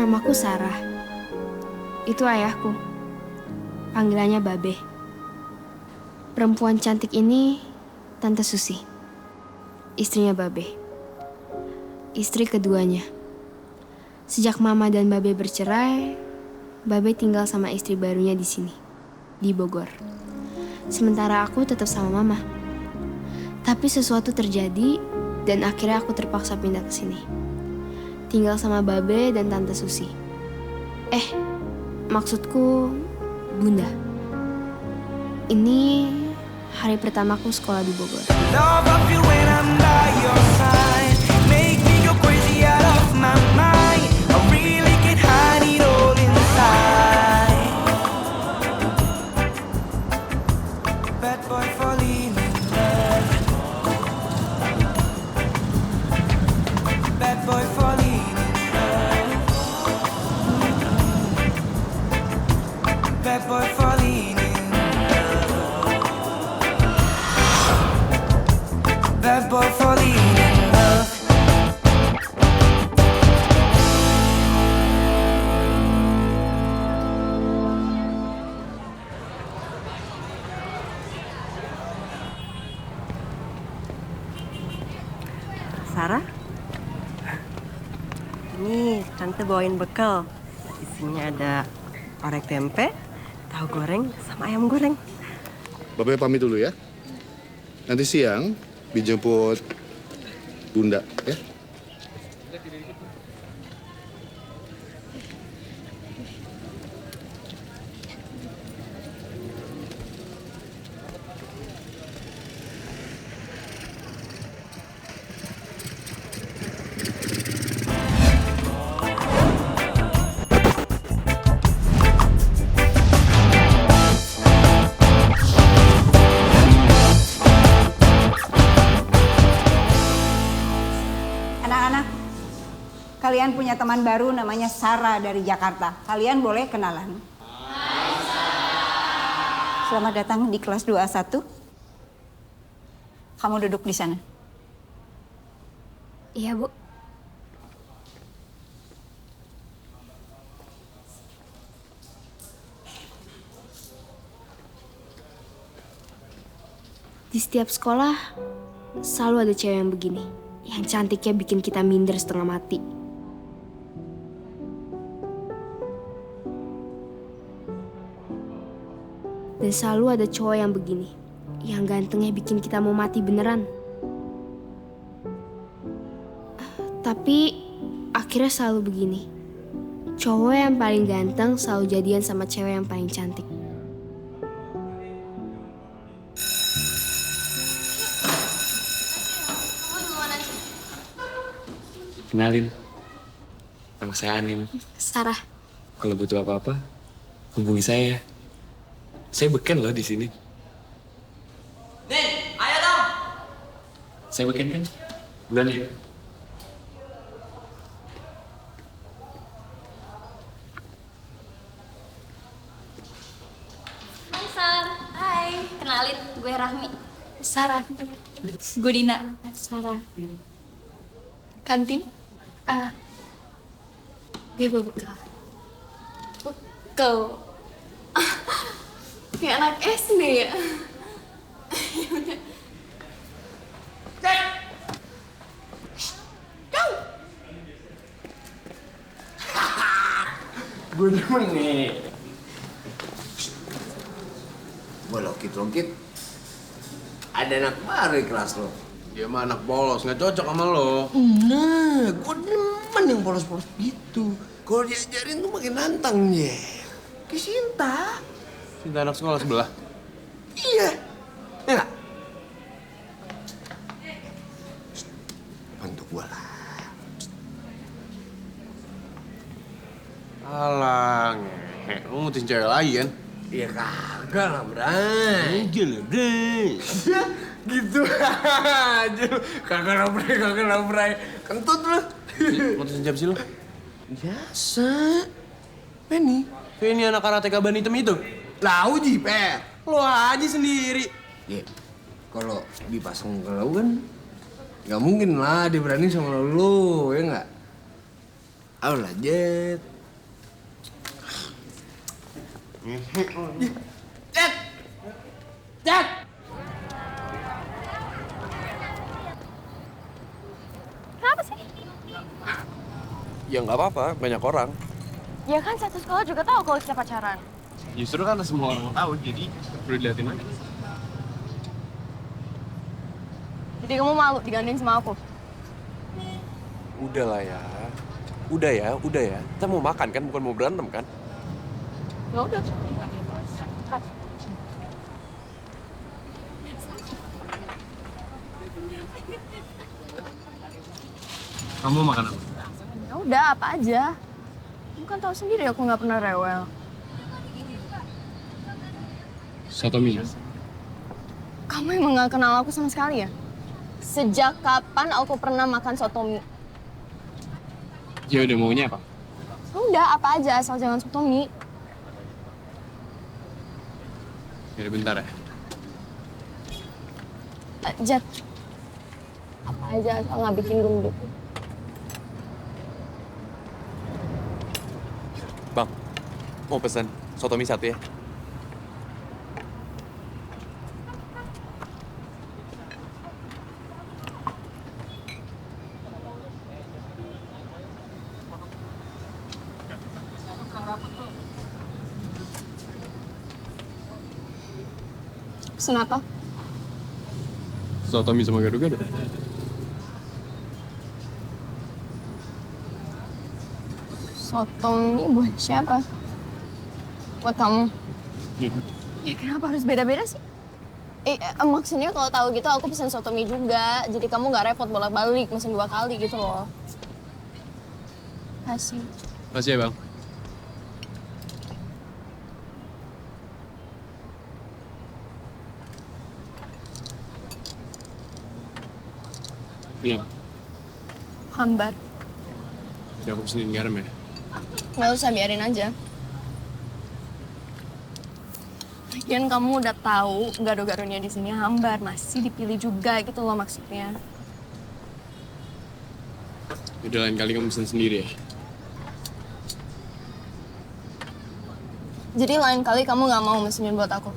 Namaku Sarah. Itu ayahku. Panggilannya Babe. Perempuan cantik ini Tante Susi. Istrinya Babe. Istri keduanya. Sejak Mama dan Babe bercerai, Babe tinggal sama istri barunya di sini, di Bogor. Sementara aku tetap sama Mama. Tapi sesuatu terjadi dan akhirnya aku terpaksa pindah ke sini. Tinggal sama Babe dan Tante Susi. Maksudku Bunda. Ini hari pertamaku sekolah di Bogor. Love of you when I'm by your side. Make me go crazy out of my mind. I really can hide it all inside. Bad boy falling in love. Bad boy falling in love. Bad boy falling in love. Bad boy falling in love. Sarah? Ini Tante bawain bekal. Isinya ada orek tempe, tahu goreng, sama ayam goreng. Bapak pamit dulu ya. Nanti siang dijemput Bunda ya. Anak-anak, kalian punya teman baru namanya Sarah dari Jakarta. Kalian boleh kenalan. Selamat datang di kelas 21. Kamu duduk di sana. Iya, Bu. Di setiap sekolah selalu ada cewek yang begini. Yang cantiknya bikin kita minder setengah mati. Dan selalu ada cowok yang begini. Yang gantengnya bikin kita mau mati beneran. Tapi akhirnya selalu begini. Cowok yang paling ganteng selalu jadian sama cewek yang paling cantik. Kenalin, nama saya Anim. Sarah. Kalau butuh apa-apa, hubungi saya. Saya beken loh di sini. Nin, ayo dong. Saya beken kan? Bulan ya. Hai Sar, hai. Kenalin, gue Rahmi. Sarah. Gue Dina. Sarah. Kantin? Gue bawa bekal. Bekal. Kayak anak SD ya. Gue demen nih. Gue lokit-lokit. Ada anak baru di kelas lo. Dia mah anak polos, nggak cocok sama lo. Nah, gue demen yang polos-polos gitu. Kalau diajarin tuh makin nantang ya. Kayak Sinta. Cinta anak sekolah sebelah. Iya. Ya nggak? Bantu gue lah. Alah, ngehe. Lo mutusin cewek lain. Ya kagak lah, Bray. Enggak lah, Bray. Gitu aja. Kagak lah, Bray. Kentut lu. Mutusin siapa sih lo? Biasa. Penny. Ini anak karate kaban hitam itu. Lau Jiper. Lo aja sendiri. Ya, kalau dipasang ke lau kan nggak mungkin lah dia berani sama lo, ya nggak? Ayo lah, Jet. Jet! Jet! Kenapa sih? Ya nggak apa-apa, banyak orang. Ya kan satu sekolah juga tahu kalau kita pacaran. Justru kan semua orang tahu, jadi perlu dilihatin aja. Jadi kamu malu digandeng sama aku? Udah lah ya. Udah ya. Kita mau makan kan, bukan mau berantem kan? Ya udah. Kamu makan apa? Ya udah, apa aja. Kamu kan tahu sendiri aku nggak pernah rewel. Soto mie. Kamu emang nggak kenal aku sama sekali ya? Sejak kapan aku pernah makan soto mie? Ya udah, maunya apa? Udah, apa aja asal jangan soto mie. Ya udah, bentar ya. Jat, apa aja asal nggak bikin gendut. Bang, mau pesen soto mie 1 ya? Pesen apa? Soto mie sama gado-gado. Soto mie buat siapa? Buat kamu? Ya kenapa harus beda-beda sih? Maksudnya kalau tahu gitu aku pesen soto mie juga. Jadi kamu nggak repot bolak-balik pesen 2 kali gitu loh. Kasih. Makasih ya, Bang. Iya, Hambar. udah aku pesenin garam ya. Nggak usah, biarin aja. Lagian kamu udah tahu gado-gadonya di sini hambar, masih dipilih juga gitu loh maksudnya. Udah, lain kali kamu pesen sendiri ya. Jadi lain kali kamu nggak mau mesenin buat aku?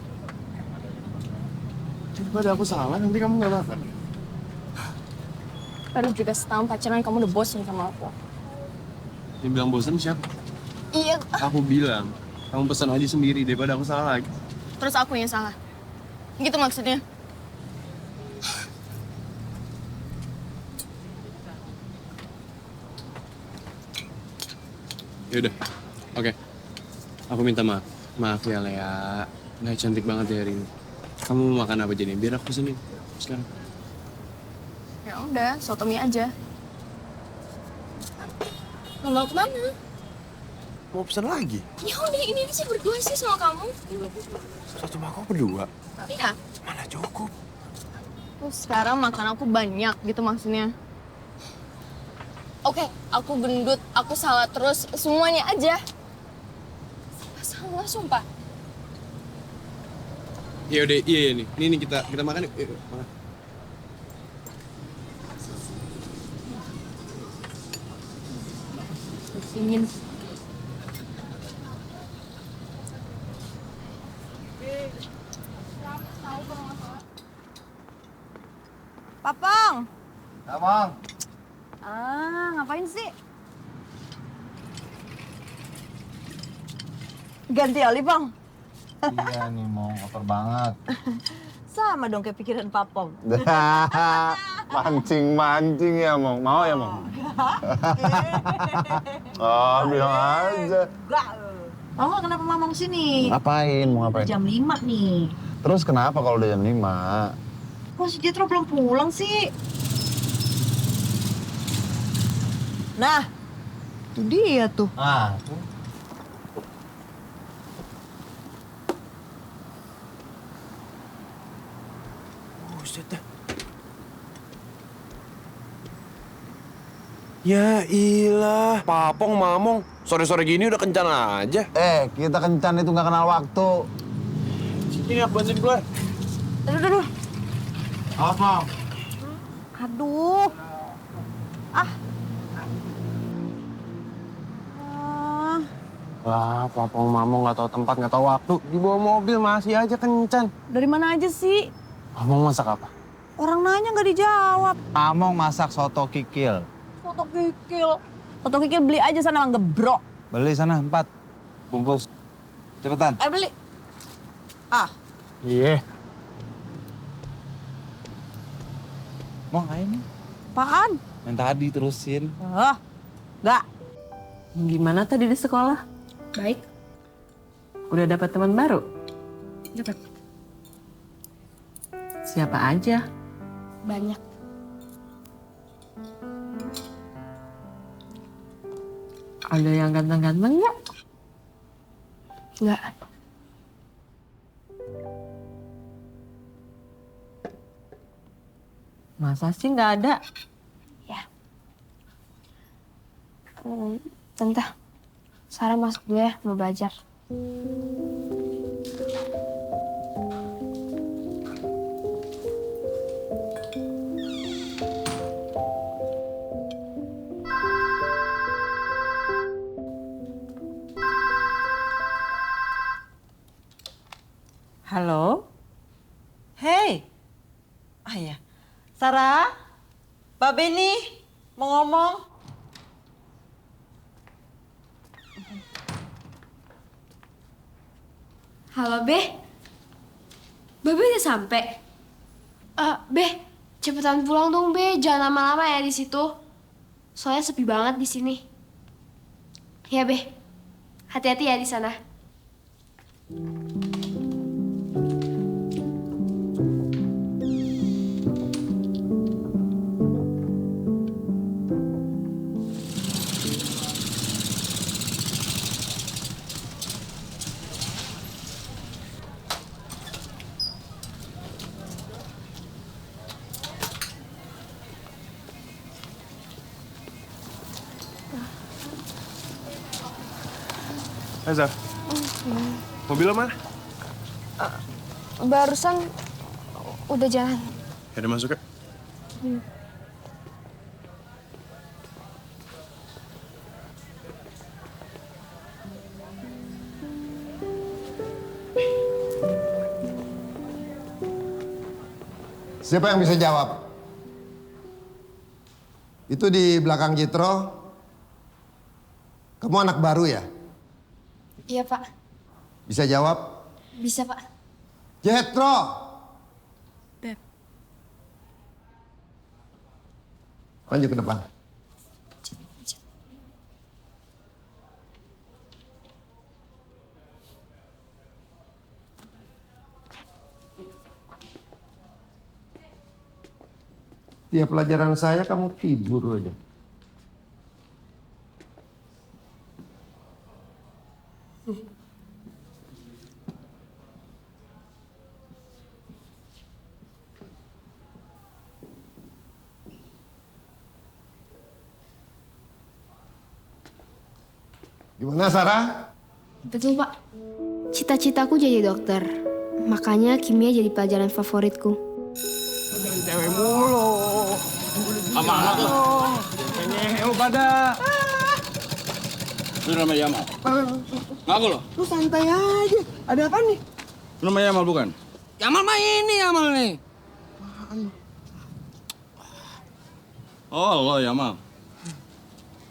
Daripada aku salah, nanti kamu nggak makan. Baru juga setahun pacaran kamu udah bosen sama aku. Yang bilang bosan siapa? Iya. Aku bilang, kamu pesan aja sendiri daripada aku salah lagi. Terus aku yang salah. Gitu maksudnya. Yaudah, oke. Aku minta maaf. Maaf ya, Lea. Nggak cantik banget ya hari ini. Kamu mau makan apa jadi? Biar aku pesenin sekarang. Ya udah, soto mie aja. Mau kemana? Mau pesen lagi? Ya udah, ini aja berdua sih sama kamu. Satu mangkok berdua? Iya. Mana cukup? Terus sekarang makan aku banyak gitu maksudnya. Oke, aku gendut, aku salah terus, semuanya aja. Salah, sumpah. Ya udah, iya nih. Ini kita makan yuk. Yuk, makan. Ingin. Papang. Abang. Ngapain sih? Ganti oli, Bang. Iya nih, mau kotor banget. Sama dong kayak pikiran Papong. Mancing-mancing ya, Mong. Mau ya, Mong? Oh, bilang aja. Oh, kenapa Mamong sini? Ngapain? Mau ngapain? Jam 5 nih. Terus kenapa kalau udah jam 5? Kok si Jetro belum pulang sih? Nah, itu dia tuh. Ah, Buset dah. Ya ilah, Papong, Mamong. Sore-sore gini udah kencan aja. kita kencan itu nggak kenal waktu. Ini aku bantuin keluar. Aduh. Apa? Aduh. Wah, papong mamong nggak tahu tempat, nggak tahu waktu. Di bawah mobil masih aja kencan. Dari mana aja sih? Mamong masak apa? Orang nanya nggak dijawab. Mamong masak soto kikil. Soto kikil. Soto kikil beli aja sana Mang Gebrok. Beli sana 4 bungkus. Cepetan. Beli. Ah, Iya. Mau ayo nih. apaan? Yang tadi terusin. Nggak. Gimana tadi di sekolah? Baik. Udah dapat teman baru? Dapat. Siapa aja? Banyak. Ada yang ganteng-ganteng nggak? Nggak. Masa sih nggak ada? Ya. Tante, Sarah masuk dulu ya, mau belajar. Halo? Hei. Ah ya. Sarah? Mbak Beni mau ngomong. Halo, Beh. Babe udah sampai. Beh, cepetan pulang dong, Beh. Jangan lama-lama ya di situ. Soalnya sepi banget di sini. Ya, Beh. Hati-hati ya di sana. Hai, Zaf. Mobil lo mana? Barusan udah jalan. Ya udah masuk ya. Siapa yang bisa jawab? Itu di belakang Jitro. Kamu anak baru ya? Iya, Pak. Bisa jawab? Bisa, Pak. Jitro! Beb. Maju ke depan. Tiap pelajaran saya kamu tidur aja. Gimana Sarah? Betul, Pak. Cita-citaku jadi dokter. Makanya kimia jadi pelajaran favoritku. Cewek mulu. Sama anak lo. Ngehe pada. Lu nama Yamal? Ngaku lo? Lu santai aja. Ada apa nih? Lu nama Yamal bukan? Yamal mah ini Yamal nih. Oh lo Yamal.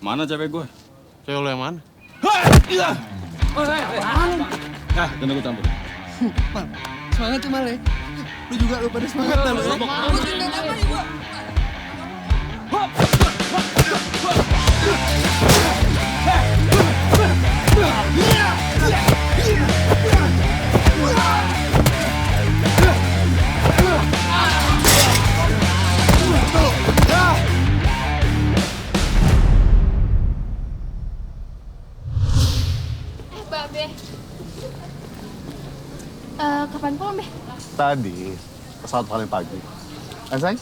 Mana cewek gue? Cewek lo yang mana? Nah, jangan gue campur. Semangat tuh Mal ya. Lu juga lu pada semangat dah lu ya. Lu cinta apa nih gua? Babe. Kapan pulang, Beh? Tadi, pesawat paling pagi. Sayang?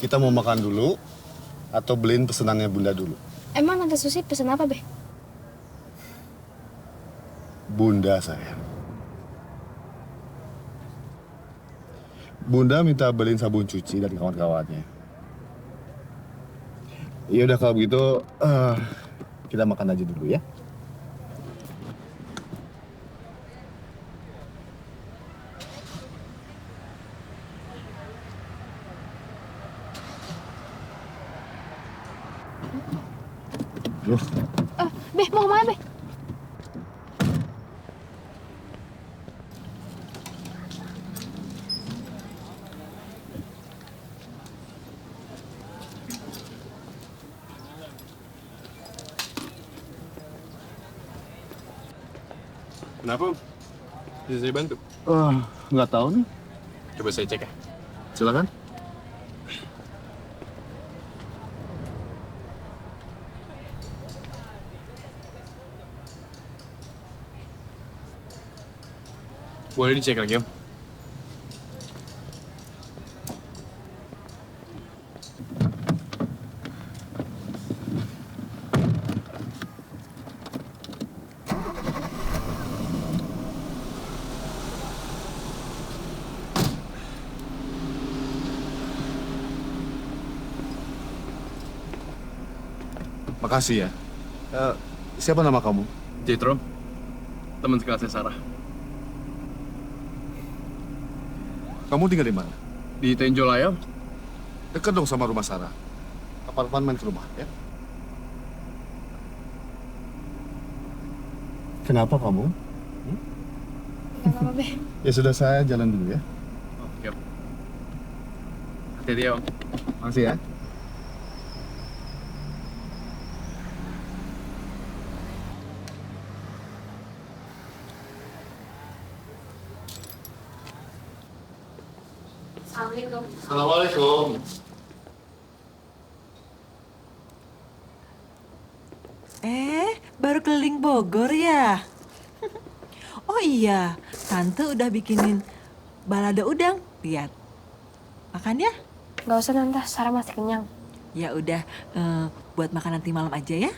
Kita mau makan dulu atau beliin pesenannya Bunda dulu? Emang Tante Susi pesen apa, Beh? Bunda sayang. Bunda minta beliin sabun cuci dari kawan-kawannya. Ya udah kalau begitu kita makan aja dulu ya. Loh, Beh, mau kemana, Beh? Kenapa? Bisa saya bantu? nggak tahu nih. Coba saya cek ya. Silakan. Boleh dicek lagi, Om? Makasih ya. Siapa nama kamu? Jitro, teman sekelasnya Sarah. Kamu tinggal di mana? Di Tenjol Ayam. Dekat dong sama rumah Sarah. Kapan-kapan main ke rumah ya. Kenapa kamu? Gak apa-apa, Beh. Ya sudah, saya jalan dulu ya. Oke, Om. Hati-hati ya, Om. Makasih ya. Assalamualaikum. Assalamualaikum. Baru keliling Bogor ya? Oh iya, Tante udah bikinin balado udang. Lihat. Makan ya? Gak usah, Tante. Sarah masih kenyang. Ya udah, buat makan nanti malam aja ya?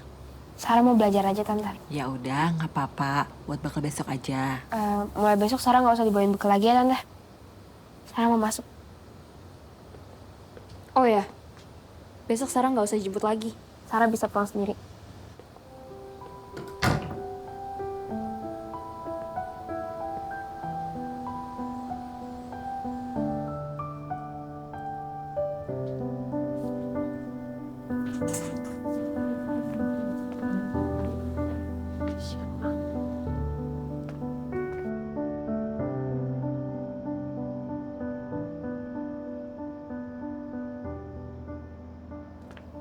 Sarah mau belajar aja, Tante. Ya udah, nggak apa-apa. Buat bekal besok aja. Mulai besok Sarah nggak usah dibawain bekal lagi ya, Tante. Sarah mau masuk. Oh ya, besok Sarah nggak usah dijemput lagi. Sarah bisa pulang sendiri.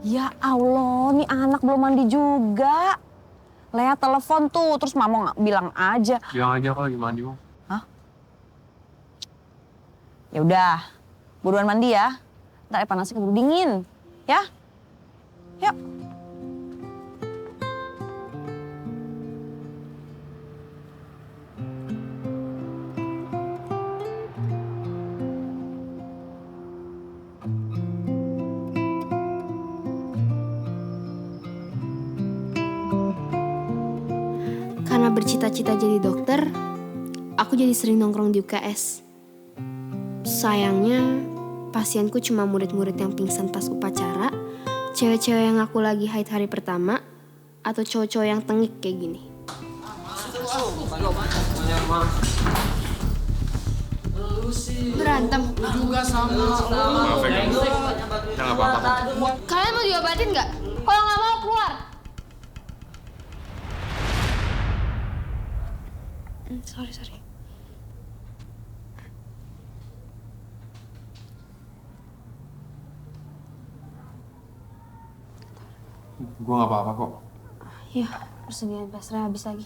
Ya Allah, nih anak belum mandi juga. Lea telepon tuh, terus mama nggak bilang aja. Bilang aja kok lagi mandi, Om. Hah? Ya udah, buruan mandi ya. Ntar air panasnya keburu dingin, ya? Yuk. Karena bercita-cita jadi dokter, aku jadi sering nongkrong di UKS. Sayangnya, pasienku cuma murid-murid yang pingsan pas upacara, cewek-cewek yang aku lagi haid hari pertama, atau cowok-cowok yang tengik kayak gini. Berantem? Juga sama. Maaf ya, guys. Ya nggak apa-apa. Kalian mau diobatin nggak? Kalau nggak mau, keluar. Sorry. Gue nggak apa-apa kok. Ya, persediaan pasrah habis lagi.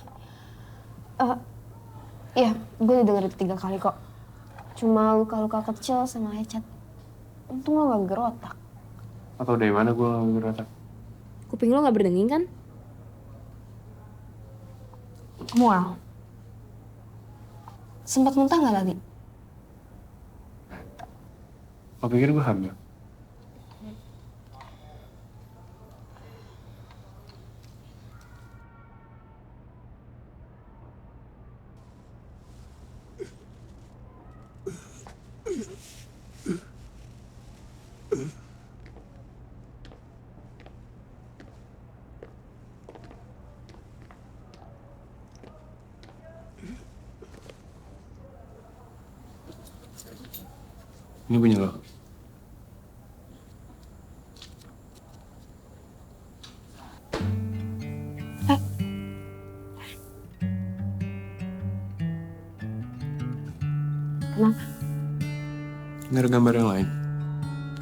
Ya, gue udah dengerin 3 kali kok. Cuma luka-luka kecil sama lecet. Untung lo gak gerotak. Atau dari mana gue nggak ngerasa? Kuping lo gak berdenging kan? Mual. Sempat muntah gak tadi? Lo pikir gue hamil? Ini punya lo. Kenapa? Ini ada gambar yang lain.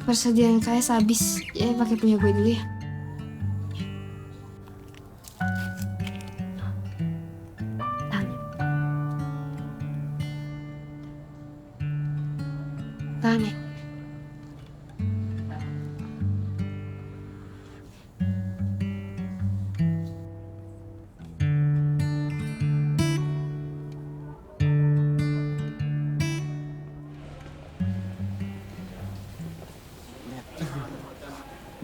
Persediaan kayak habis. Ya pakai punya gue dulu ya. Tahan ya.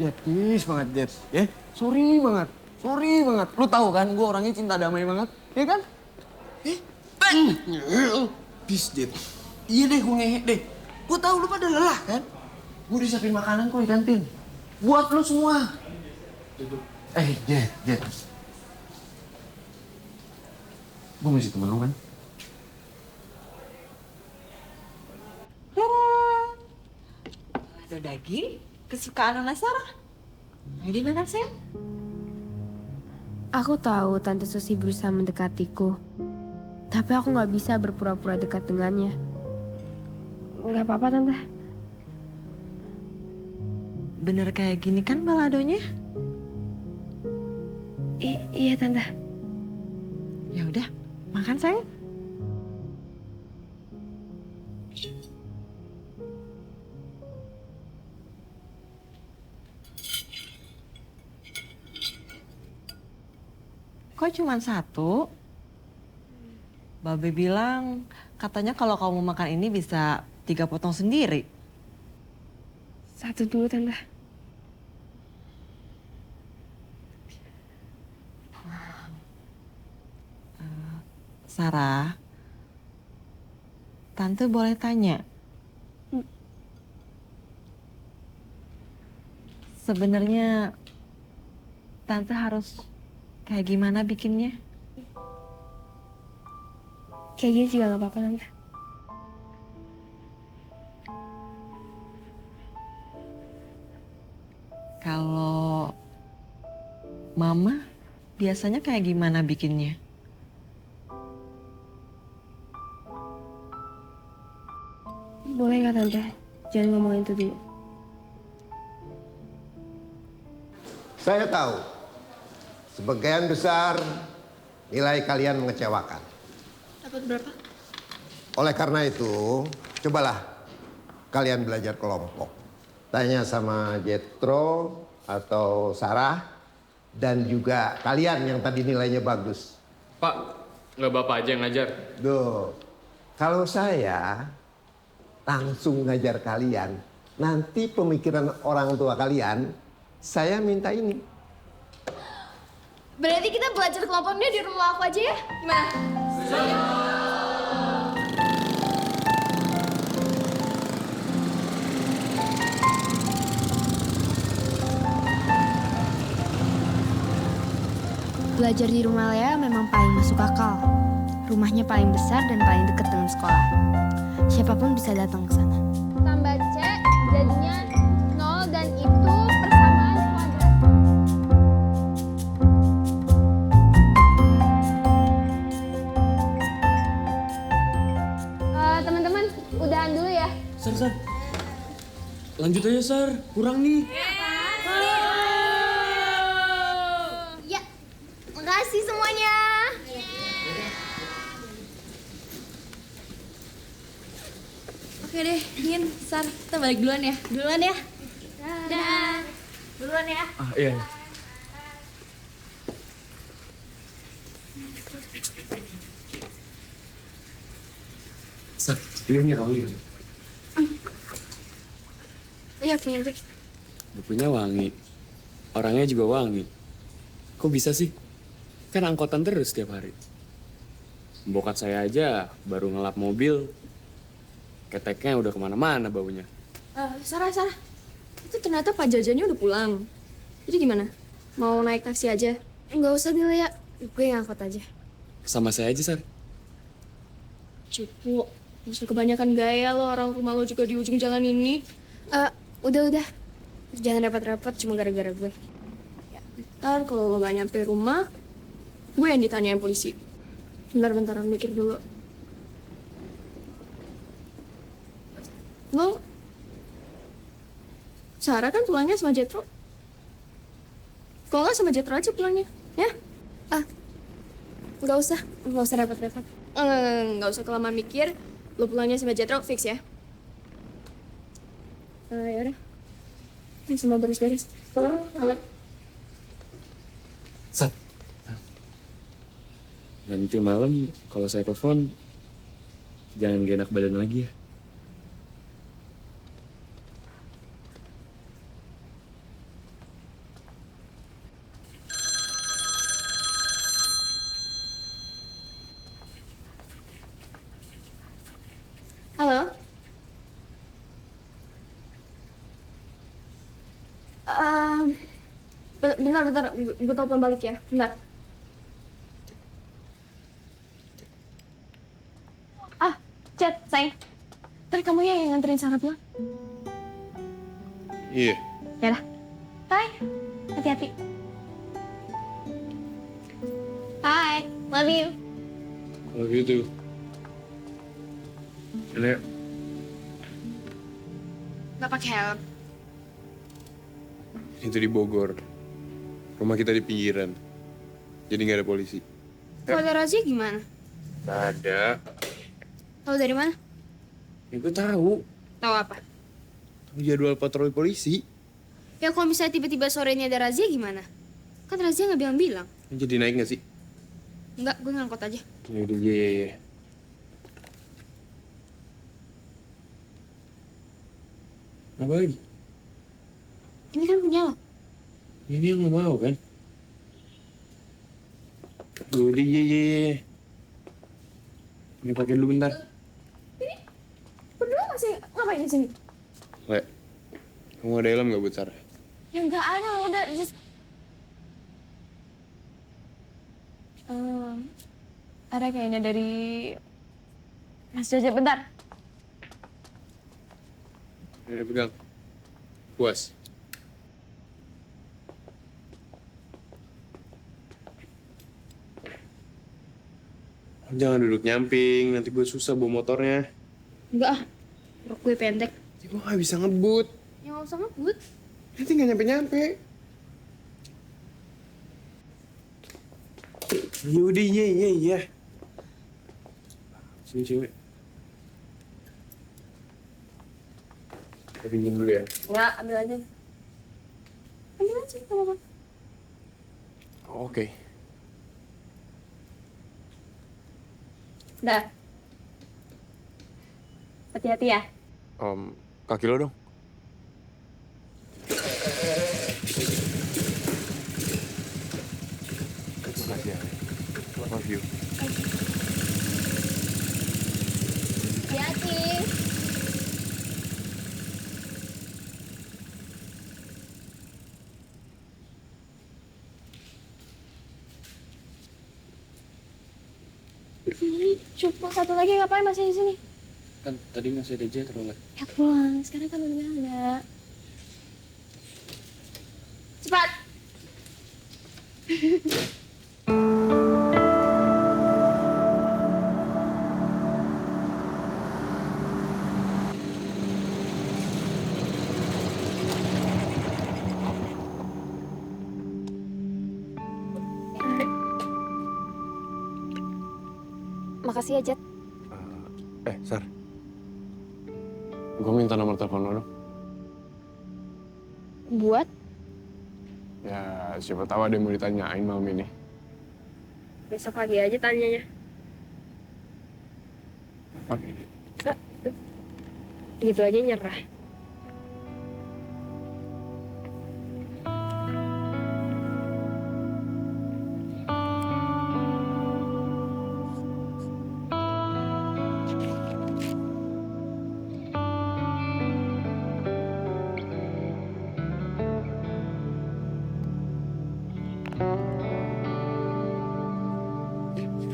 Jet, please banget, Jet. Ya, sorry banget. Sorry banget. Lu tahu kan, gue orangnya cinta damai banget. Ya kan? Please, Jet. Iya deh, gue ngehe deh. Gue tahu lu pada lelah kan? Gue disiapin makanan kok di kantin. Buat lu semua. Jet. Gue masih temen lu kan? Ada daging kesukaan Nona Sarah. Mau dimakan, sayang? Aku tahu Tante Susi berusaha mendekatiku. Tapi aku nggak bisa berpura-pura dekat dengannya. Nggak apa-apa, Tante. Bener kayak gini kan baladonya? Iya, Tante. Ya udah, makan sayang. Kok cuma satu? Babe bilang katanya kalau kamu makan ini bisa 3 potong sendiri. Satu dulu, Tante. Sarah, Tante boleh tanya? Sebenarnya Tante harus kayak gimana bikinnya? Kayak gini juga nggak apa-apa, Tante. Kalau Mama biasanya kayak gimana bikinnya? Boleh nggak, Tante? Jangan ngomongin itu dulu. Saya tahu, sebagian besar nilai kalian mengecewakan. Dapat berapa? Oleh karena itu, cobalah kalian belajar kelompok. Tanya sama Jetro atau Sarah, dan juga kalian yang tadi nilainya bagus. Pak, nggak Bapak aja yang ngajar? Duh, kalau saya langsung ngajar kalian, nanti pemikiran orang tua kalian, saya minta ini. Berarti kita belajar kelompoknya di rumah aku aja ya? Gimana? Belajar di rumah Lea memang paling masuk akal. Rumahnya paling besar dan paling dekat dengan sekolah. Siapapun bisa datang ke sana. Tambah C jadinya 0 dan itu persamaan kuadrat. Teman-teman, udahan dulu ya. Sar. Lanjut aja, Sar. Kurang nih. Ya, makasih semuanya. Oke deh, Yin, Sar, kita balik duluan ya. Duluan ya. Dah. Duluan ya. Iya. Sar, ini wangi. Iya, punya gue. Bukunya wangi. Orangnya juga wangi. Kok bisa sih? Kan angkotan terus setiap hari. Bokat saya aja baru ngelap mobil. Keteknya udah kemana-mana baunya. Sarah. Itu ternyata Pak Jajannya udah pulang. Jadi gimana? Mau naik taksi aja? Nggak usah dulu ya. Gue yang angkot aja. Sama saya aja, Sar. Cupu. Gak usah kebanyakan gaya lo, orang rumah lo juga di ujung jalan ini. Udah. Jangan repot-repot cuma gara-gara gue. Ya, ntar kalau lo gak nyampe rumah, gue yang ditanyain polisi. Bentar, mikir dulu. Lo, Sarah kan pulangnya sama Jetro. Kalau nggak sama Jetro aja pulangnya, ya? Nggak usah repot-repot. Nggak usah kelamaan mikir. Lo pulangnya sama Jetro, fix ya? Yaudah. Ini semua beres-beres. Alat. Sat. Nanti malam kalau saya telepon, jangan gak enak badan lagi ya. Halo? Bentar. Gue telepon balik ya. Bentar. Chat, sayang. Ntar kamu ya yang nganterin Sarah pulang. Iya. Yaudah. Bye. Hati-hati. Bye. Love you. Kalau gitu. Ini Nggak pakai helm. itu di Bogor. Rumah kita di pinggiran. Jadi nggak ada polisi. Kalau ada razia gimana? Nggak ada. Tahu dari mana? Ya gue tahu. Tahu apa? Tahu jadwal patroli polisi. Ya kalau misalnya tiba-tiba sore ini ada razia gimana? Kan razia nggak bilang-bilang. Jadi naik nggak sih? Enggak, gue ngangkut aja. Ya udah, iya. apa lagi? Ini kan punya lo. Ini yang lo mau kan? Udah, iya. Ini pakai dulu bentar. Berdua masih ngapain di sini? Le, kamu ada helm nggak buat Sarah? Ya nggak ada, udah just. Ada kayaknya dari Mas Jaja, bentar. Ini pegang. Puas. Jangan duduk nyamping, nanti gue susah bawa motornya. Enggak rok gue pendek. Ya, gue gak bisa ngebut. Ya nggak usah ngebut. Nanti gak nyampe-nyampe. Yaudah, iya. Sini cewek. Kita pinjam dulu ya. Nggak, ambil aja. Ambil aja, nggak apa-apa. Oke. Dah. Hati-hati ya. Kaki lo dong. Makasih ya. Love you. Hati-hati. Cuma satu lagi ngapain masih di sini? Kan tadi masih ada Jetro nggak? Ya pulang, sekarang kan udah nggak ada. Cepat. Makasih ya, Jet. Sar. Gue minta nomor telepon lo dong. Buat? Ya, siapa tahu ada yang mau ditanyain malam ini. Besok pagi aja tanyanya. Oke. Gitu aja nyerah.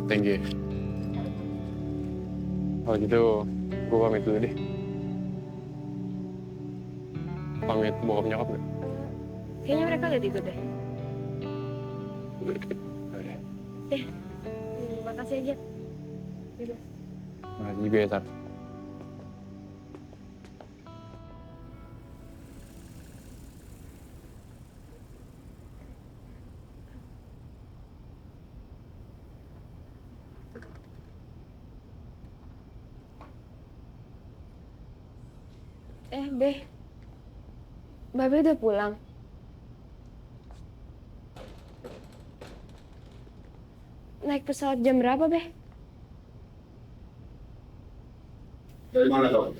Thank you. Kalau gitu, gue pamit dulu deh. Pamit bokap nyokap gak? Kayaknya mereka udah tidur deh. Makasih aja. Makasih juga ya, Tar. Be. Babe udah pulang. Naik pesawat jam berapa, Be? Dari mana kau?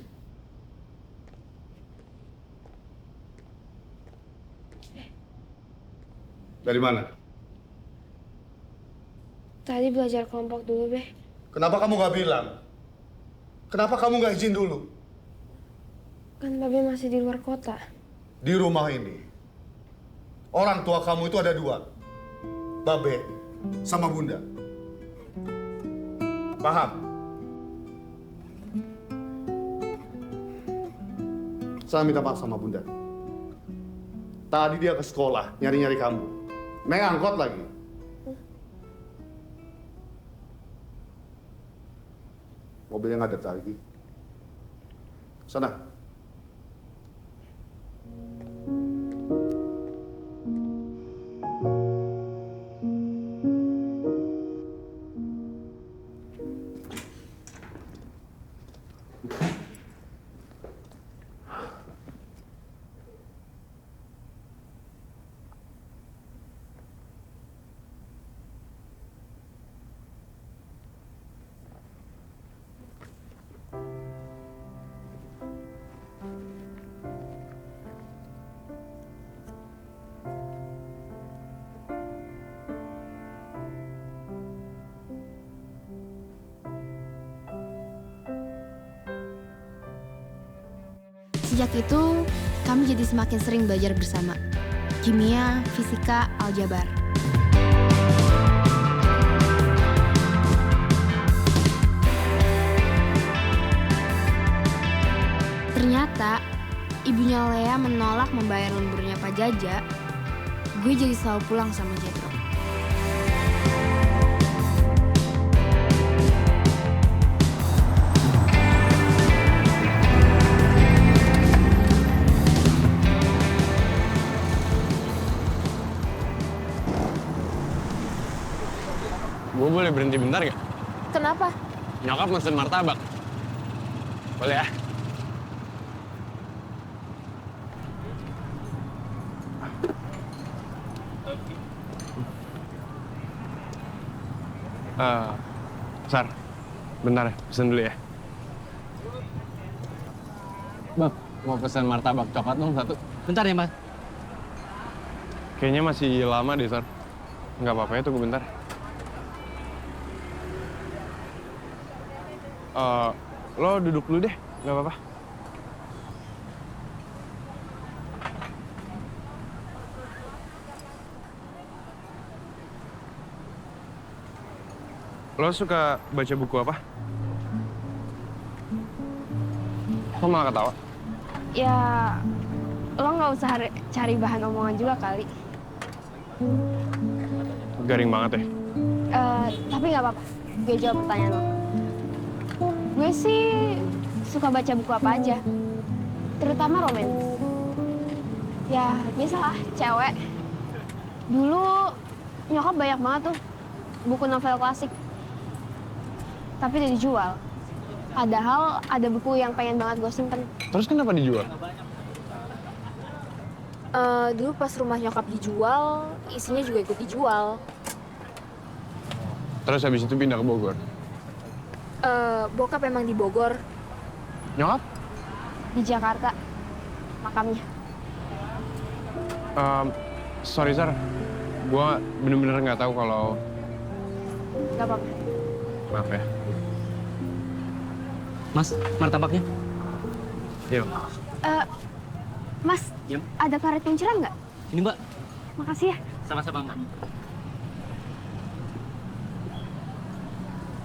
Dari mana? Tadi belajar kelompok dulu, Be. Kenapa kamu gak bilang? Kenapa kamu gak izin dulu? Kan Babe masih di luar kota. Di rumah ini, orang tua kamu itu ada dua. Babe sama Bunda. Paham? Saya minta maaf sama Bunda. Tadi dia ke sekolah, nyari-nyari kamu. Naik angkot lagi. Mobilnya nggak ada lagi. Sana. Sejak itu, kami jadi semakin sering belajar bersama. Kimia, fisika, aljabar. Ternyata, ibunya Lea menolak membayar lemburnya Pak Jaja. Gue jadi selalu pulang sama Jetro. Gue boleh berhenti bentar gak? Kenapa? Nyokap mesen martabak. Boleh ya? Sar, bentar ya, pesen dulu ya. Bang, mau pesen martabak coklat dong satu. Bentar ya, Mas. Kayaknya masih lama deh, Sar. Nggak apa-apa ya, tunggu bentar. Lo duduk dulu deh, nggak apa-apa. Lo suka baca buku apa? Kok malah ketawa? Ya, lo nggak usah cari bahan omongan juga kali. Garing banget ya? Tapi nggak apa-apa. Gue jawab pertanyaan lo. Gue sih suka baca buku apa aja, terutama romantis. Ya, biasalah, cewek. Dulu nyokap banyak banget tuh buku novel klasik. Tapi udah dijual. Padahal ada buku yang pengen banget gue simpen. Terus kenapa dijual? Dulu pas rumah nyokap dijual, isinya juga ikut dijual. Terus habis itu pindah ke Bogor? Bokap emang di Bogor. Nyokap? Di Jakarta, makamnya. Sorry, Sar. Gua bener-bener nggak tahu kalau... Gak apa-apa. Maaf ya. Mas, martabaknya? Yuk. Mas, Yep. ada karet kunciran nggak? Ini, Mbak. Makasih ya. Sama-sama, Mbak.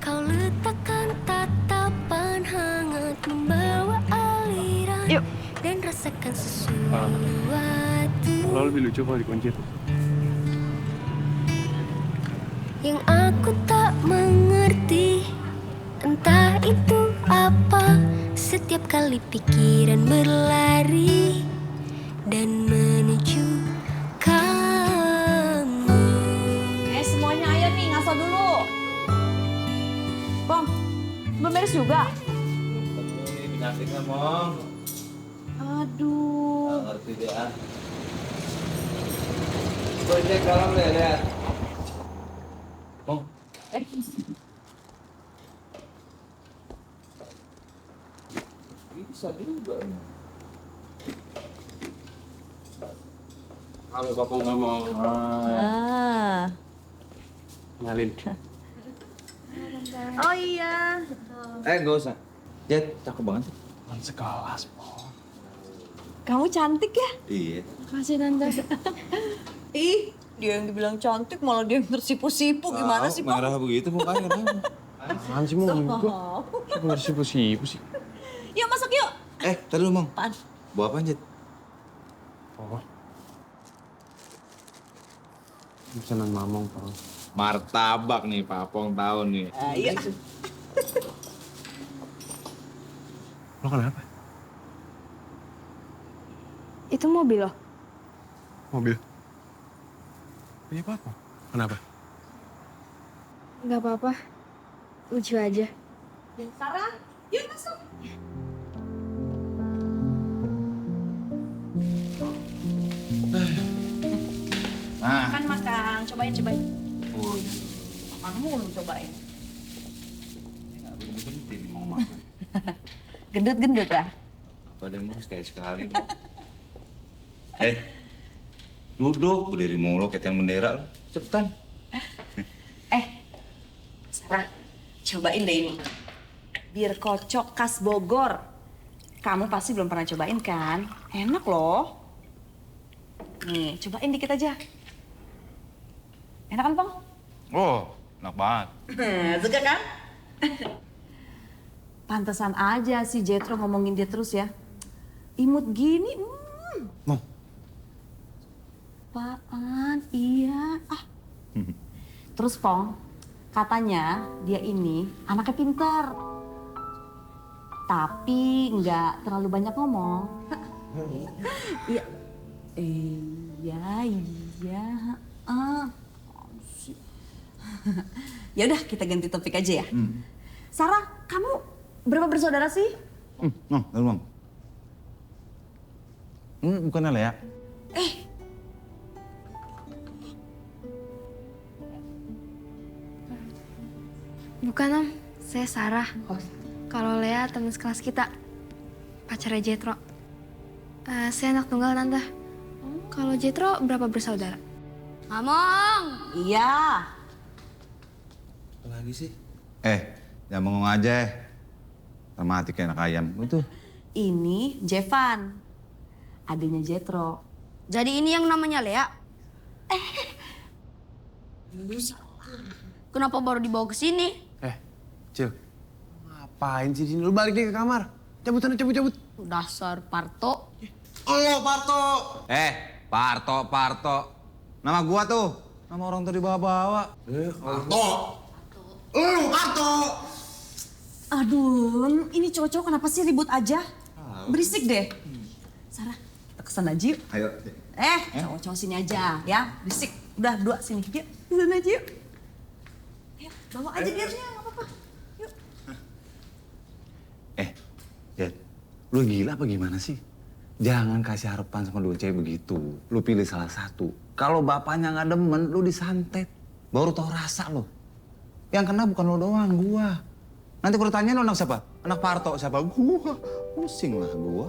Kau letakkan tatapan merasakan sesuatu. Lo lebih lucu kalau dikunci tuh. Yang aku tak mengerti, entah itu apa. Setiap kali pikiran berlari dan menuju kamu. Semuanya ayo nih, ngaso dulu. Bang, belum beres juga? Ini penyakitnya, Mong. Aduh. Nggak ngerti deh, ah. Gue cek dalam deh, lihat. Mong. Bisa juga. Kalau papa nggak mau. Ngalin. Oh iya. Nggak usah. Jet, cakep banget. Sekelas, Mong. Kamu cantik ya? Iya. Makasih Tante. Ih, dia yang dibilang cantik malah dia yang tersipu-sipu. Gimana sih, Pak? Marah begitu mukanya kenapa? Apaan sih, Mong? Siapa nggak sipu-sipu sih? Yuk masuk yuk. Tadi lu, Mong. Apaan? Bawa apaan, Jet? Oh. Pesanan Mamong, Pak. Martabak nih, Papong tahu nih. Iya. Lo kenapa? Itu mobil loh. Mobil? Punya Papa? Kenapa? Nggak apa-apa. Lucu aja. Sarah, yuk masuk. Makan. Cobain. Makan mulu cobain. Gendut ya? Pada mau sekali-sekali. Duduk, berdiri mulu kayak yang bendera lo. Cepetan. Sarah, cobain deh ini. Bir kocok khas Bogor. Kamu pasti belum pernah cobain kan? Enak loh. Nih, cobain dikit aja. Enak kan, Pong? Oh, enak banget. Suka kan? Pantesan aja si Jetro ngomongin dia terus ya. Imut gini. Mom. Apaan? Iya. Terus, Pong, katanya dia ini anaknya pintar. Tapi nggak terlalu banyak ngomong. Iya. Iya. Ya udah, kita ganti topik aja ya. Sarah, kamu berapa bersaudara sih? Mom, lalu Mom. Bukannya Lea? Bukan Om, saya Sarah. Kalau Lea teman sekelas kita, pacarnya Jetro. Saya anak tunggal Tante. Kalau Jetro berapa bersaudara? Ngomong. Iya. Apa lagi sih? Jangan bengong aja. Sama hati kayak anak ayam. Itu. Ini Jevan, adiknya Jetro. Jadi ini yang namanya Lea? Kenapa baru dibawa ke sini? Cil, ngapain sih di sini? Lu balik deh ke kamar. Cabut. Dasar Parto. Oh, Parto. Parto. Nama gua tuh. Nama orang tuh dibawa-bawa. Parto. Parto. Aduh, ini cowok-cowok kenapa sih ribut aja? Berisik deh. Sarah, kita kesana aja yuk. Ayo. Cowok-cowok sini aja ya. Berisik. Udah, berdua sini. Yuk, kesana aja yuk. Ayo, bawa aja birnya, nggak apa-apa. Yuk. Jet, lu gila apa gimana sih? Jangan kasih harapan sama dua cewek begitu. Lu pilih salah satu. Kalau bapaknya nggak demen, lu disantet. Baru tau rasa lo. Yang kena bukan lo doang, gua. Nanti kalau tanya lo anak siapa? Anak Parto siapa? Gua. Pusing lah gua.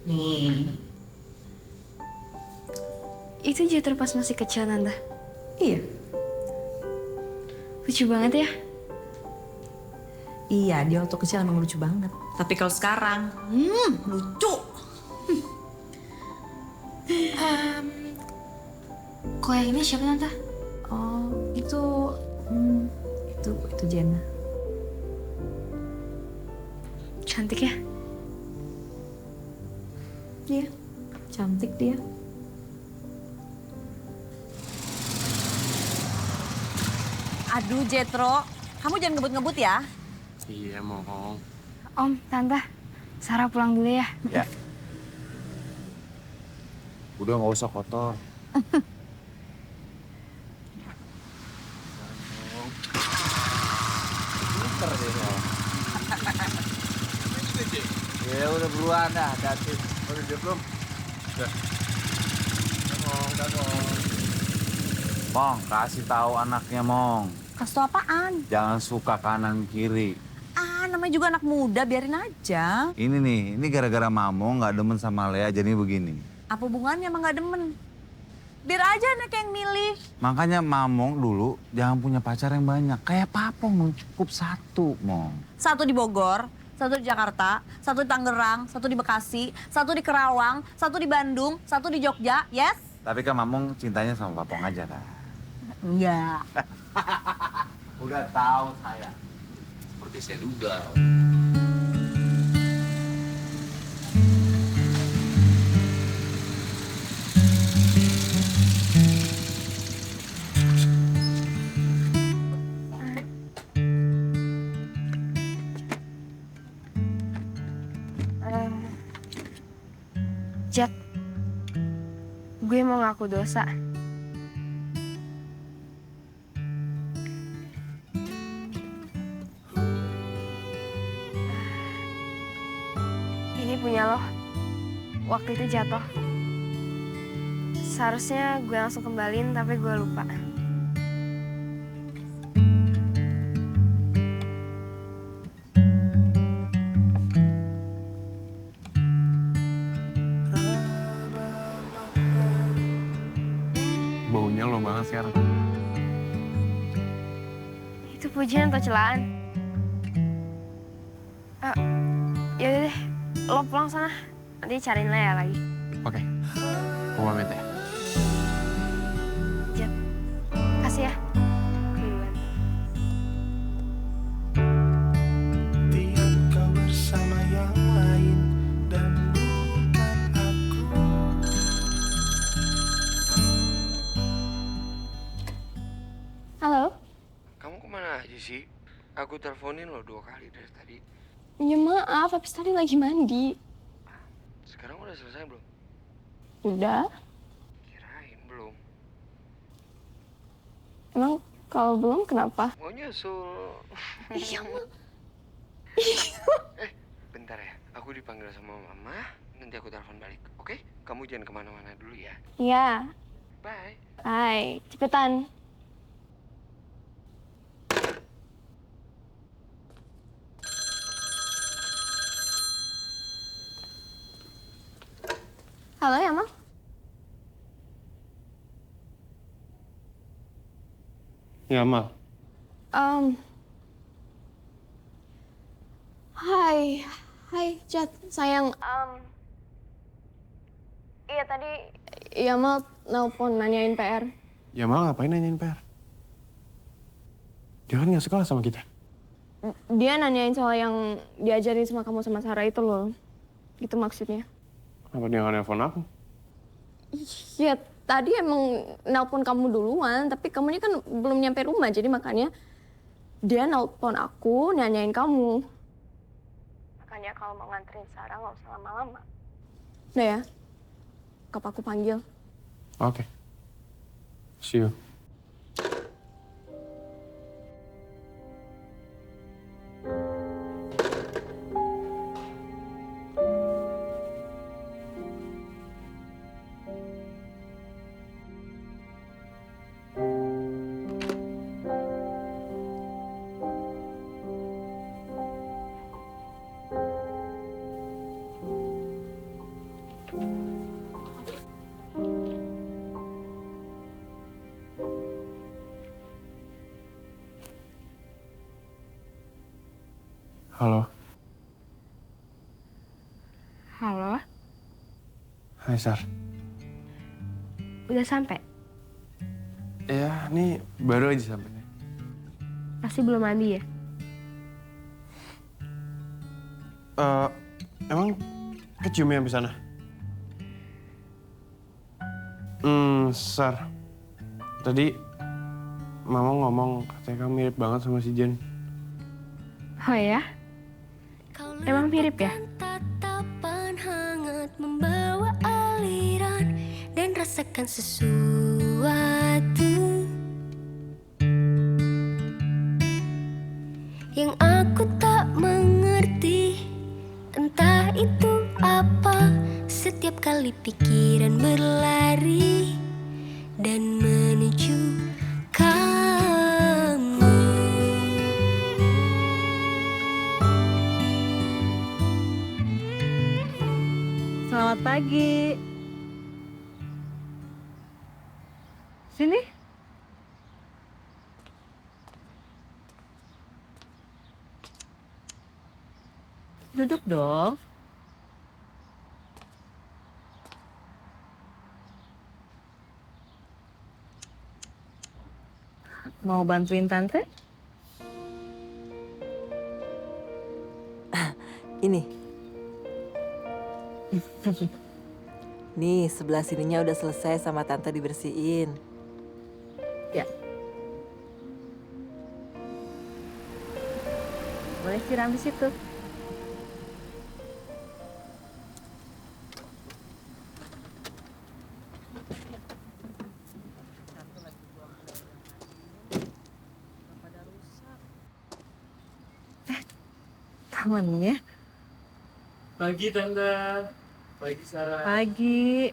Nih. Itu Jetro pas masih kecil Tante. Iya. Lucu banget ya. Iya, dia waktu kecil emang lucu banget. Tapi kalau sekarang, lucu. Kok yang ini siapa Tante? Oh, itu Jenna. Cantik ya? Iya, cantik dia. Aduh, Jetro, kamu jangan ngebut-ngebut ya. Iya, Mong. Om, Tante, Sarah pulang dulu ya. Ya. Udah nggak usah kotor. Pinter deh. Ya udah buruan dah, hati-hati. Udah dia belum? Udah. Mong, kasih tahu anaknya, Mong. Kasih tau apaan? Jangan suka kanan kiri. Ah, namanya juga anak muda, biarin aja. Ini gara-gara Mamong nggak demen sama Lea jadi begini. Apa hubungannya emang gak demen? Biar aja anak yang milih. Makanya Mamong dulu jangan punya pacar yang banyak. Kayak Papong, Mong. Cukup satu, Mong. Satu di Bogor, satu di Jakarta, satu di Tangerang, satu di Bekasi, satu di Kerawang, satu di Bandung, satu di Jogja, yes? Tapi kan Mamong cintanya sama Papong aja kan? Enggak. Udah tahu saya. Seperti saya duga. Jet, gue mau ngaku dosa. Ini punya lo. Waktu itu jatuh. Seharusnya gue langsung kembaliin, tapi gue lupa. Baunya lo banget sekarang. Itu pujian atau celaan? Yaudah deh, lo pulang sana. Nanti cariin Lea lagi. Oke, gue pamit ya. Jet, kasih ya. Duluan. Tiap kau bersama yang lain dan bukan aku. Halo? Kamu kemana aja sih? Aku teleponin lo 2 kali dari tadi. Ya maaf, habis tadi lagi mandi. Sekarang udah selesai belum? Udah? Kirain belum. Emang kalau belum kenapa? Mau nyusul. Iya, Ma. Bentar ya, aku dipanggil sama mama. Nanti aku telepon balik, oke? Kamu jangan kemana-mana dulu ya. Iya. Bye. Bye. Cepetan. Halo ya, Mang? Ya, Mal. Hai. Hai, Jat. Sayang. Iya tadi Yamal nelpon nanyain PR. Ya Mal ngapain nanyain PR? Dia kan gak suka sama kita. Dia nanyain soal yang diajarin sama kamu sama Sarah itu loh. Gitu maksudnya. Kenapa dia gak nelfon aku? Ya tadi emang nelpon kamu duluan, tapi kamunya kan belum nyampe rumah, jadi makanya dia nelpon aku nanyain kamu. Makanya kalau mau nganterin Sarah nggak usah lama-lama. Udah ya, kap aku panggil. Oke. See you. Halo. Halo, Hai, Sar. udah sampai? Ya, ini baru aja sampai. Pasti belum mandi ya? Emang kecium yang di sana? Sar. Tadi Mama ngomong katanya kamu mirip banget sama si Jen. Oh ya? Emang mirip ya? Tatapan hangat membawa aliran dan rasakan sesuatu yang aku tak mengerti, entah itu apa. Setiap kali pikiran berlari dan menuju kamu. Selamat pagi. Sini. Duduk dong. Mau bantuin tante? Ini. Nih, sebelah sininya udah selesai sama tante dibersihin. Ya. Boleh siram di situ. Tamannya. Pagi Tante. Pagi Sarah. Pagi.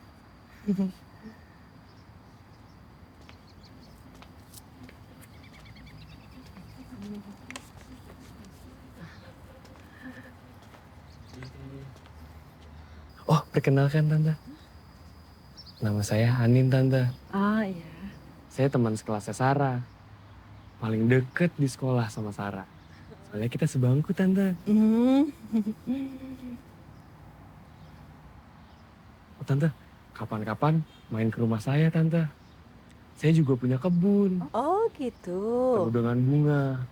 Oh, perkenalkan Tante. Nama saya Hanin Tante. Ah iya. Saya teman sekelasnya Sarah. Paling deket di sekolah sama Sarah. Soalnya kita sebangku Tante. Oh Tante, kapan-kapan main ke rumah saya Tante. Saya juga punya kebun. Oh gitu. Penuh dengan bunga.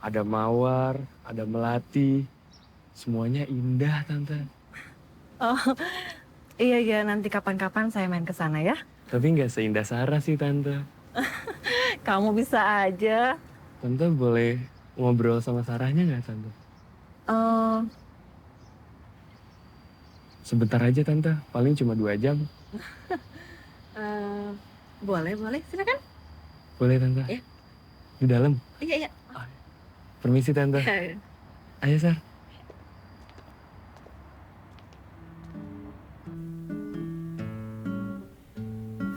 Ada mawar, ada melati. Semuanya indah Tante. Oh iya nanti kapan-kapan saya main ke sana ya. Tapi nggak seindah Sarah sih Tante. Kamu bisa aja. Tante boleh ngobrol sama Sarahnya nggak Tante? Sebentar aja Tante, paling cuma 2 jam. Boleh, silakan. Boleh Tante? Iya. Di dalam? Iya. Permisi Tante. Ayo Sar.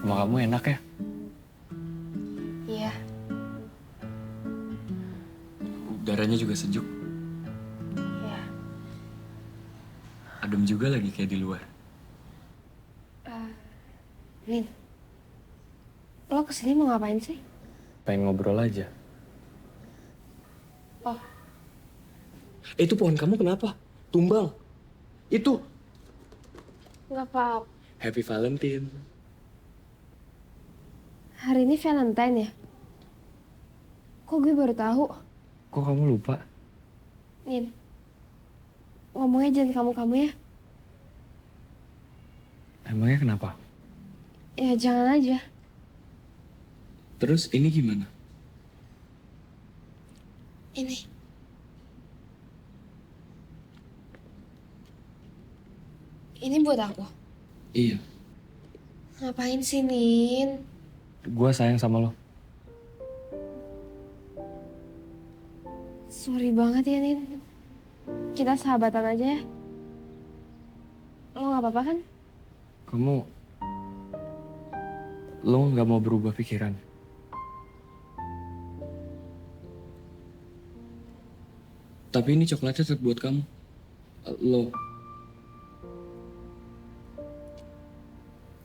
Rumah kamu enak ya? Iya. Udaranya juga sejuk. Iya. Adem juga lagi kayak di luar. Nin, lo kesini mau ngapain sih? Pengen ngobrol aja. Oh, Itu pohon kamu kenapa? Tumbang. Itu. nggak apa-apa. Happy Valentine. Hari ini Valentine ya? Kok gue baru tahu? Kok kamu lupa? Nin, ngomongnya jangan kamu-kamu ya. Emangnya kenapa? Ya jangan aja. Terus ini gimana? Ini. Ini buat aku. Iya, Ngapain sih, Nin? gua sayang sama lo. Sorry banget ya, Nin. Kita sahabatan aja ya. Lo nggak apa-apa kan? Lo nggak mau berubah pikiran? Tapi ini coklatnya tetap buat kamu. Lo.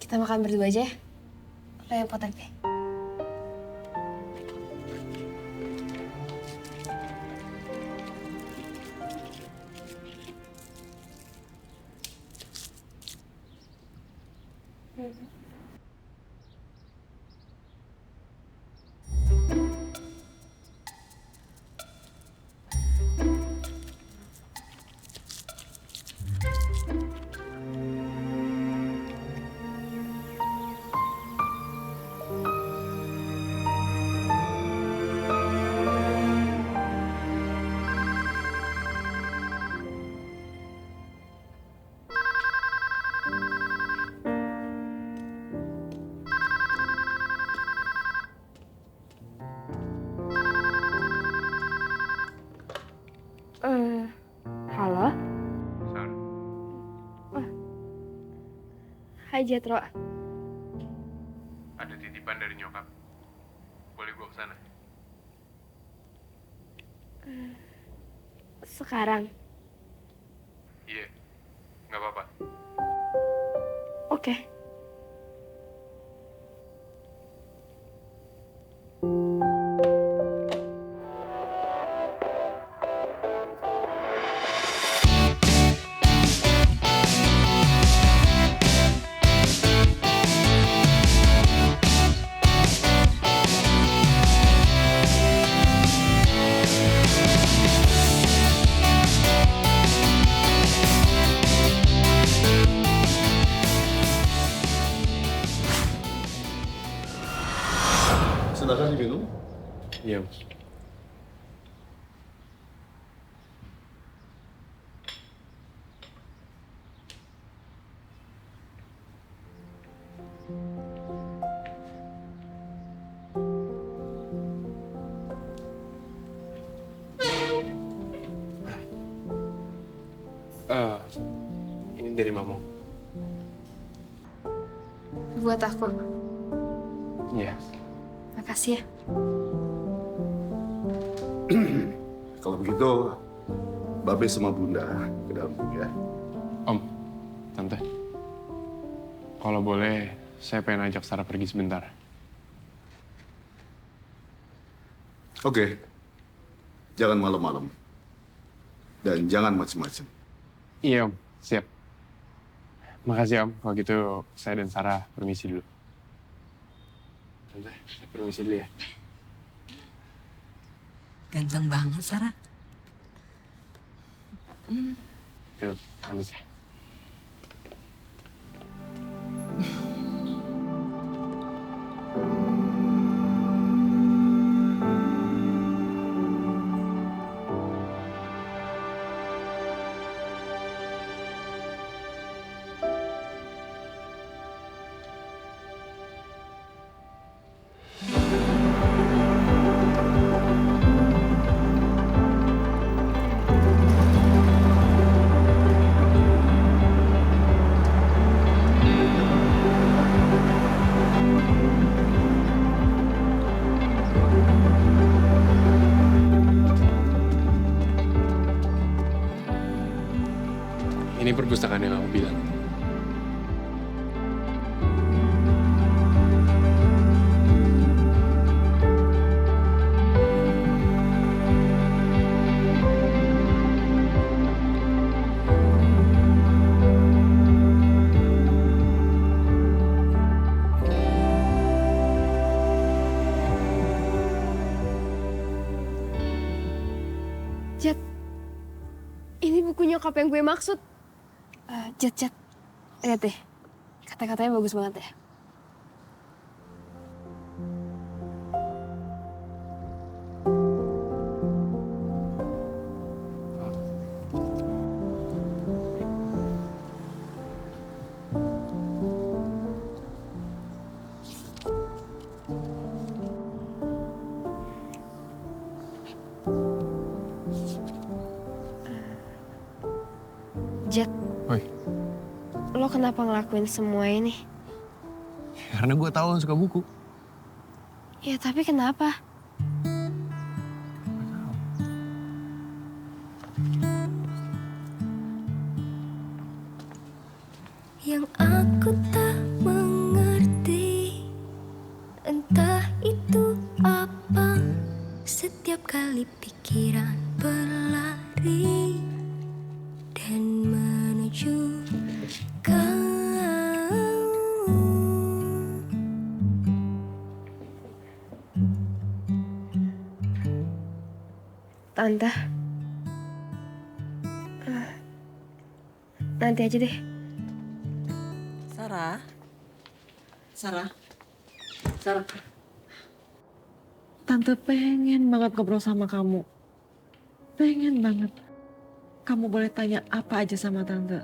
Kita makan berdua aja ya. Lo yang potong deh. Hai Jetro. Ada titipan dari nyokap. Boleh gue kesana? Sekarang? Iya, nggak apa-apa. Oke. Silakan diminum. Iya. Ini dari Mamo. Buat aku. Iya. Makasih ya. Kalau begitu, Babe sama Bunda ke dalam dulu ya. Om, Tante. Kalau boleh, saya pengen ajak Sarah pergi sebentar. Oke. Jangan malam-malam. Dan jangan macem-macem. Iya, Om. Siap. Makasih, Om. Kalau gitu, saya dan Sarah permisi dulu. Tante, saya permisi dulu ya. Ganteng banget, Sarah. Yuk, permisi. Ini perpustakaan yang aku bilang. Jet, ini buku nyokap yang gue maksud. Jet, lihat deh. Kata-katanya bagus banget ya. Jet. Oi. Lo kenapa ngelakuin semua ini? Karena gue tahu lo suka buku. Ya tapi kenapa? Yang aku tak mengerti, entah itu apa. Setiap kali pikiran berlari dan menuju kamu. Tante. Nanti aja deh. Sarah. Tante pengen banget ngobrol sama kamu. Pengen banget. Kamu boleh tanya apa aja sama Tante.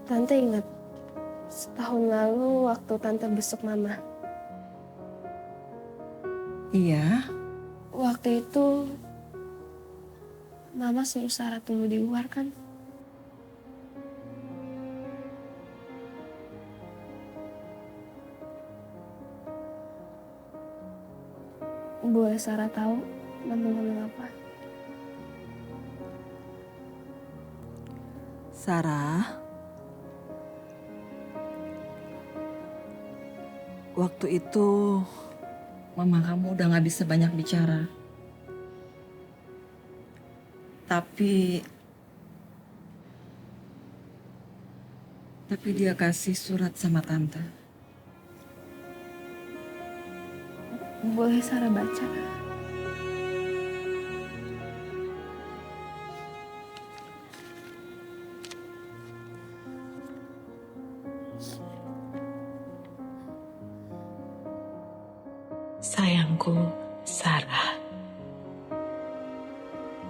Tante ingat setahun lalu waktu Tante besuk Mama. Iya. Waktu itu Mama suruh Sarah tunggu di luar kan? Boleh Sarah tahu Mama ngomong apa? Sarah, waktu itu mama kamu udah gak bisa banyak bicara. Tapi dia kasih surat sama tante. Boleh Sarah baca? Sayangku, Sarah.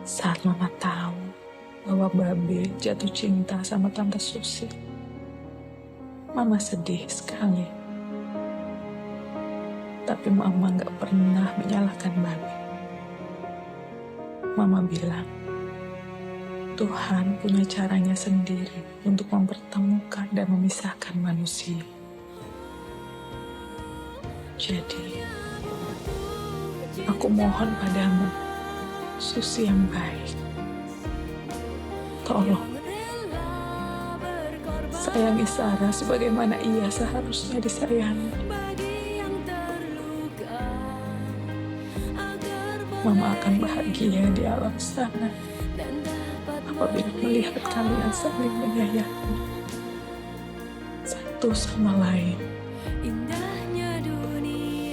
Saat Mama tahu bahwa Babe jatuh cinta sama Tante Susi, Mama sedih sekali. Tapi Mama gak pernah menyalahkan Babe. Mama bilang, Tuhan punya caranya sendiri untuk mempertemukan dan memisahkan manusia. Jadi, aku mohon padamu, Susi yang baik. Tolong, sayangi Sarah sebagaimana ia seharusnya disayangi. Mama akan bahagia di alam sana apabila melihat kalian saling menyayangi satu sama lain,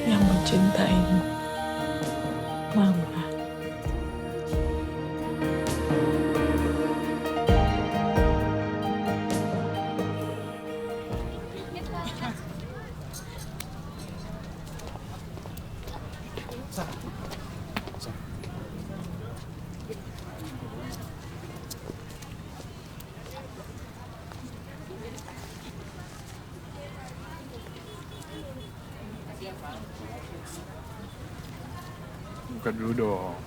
yang mencintaimu, Mama. Buka dulu dong.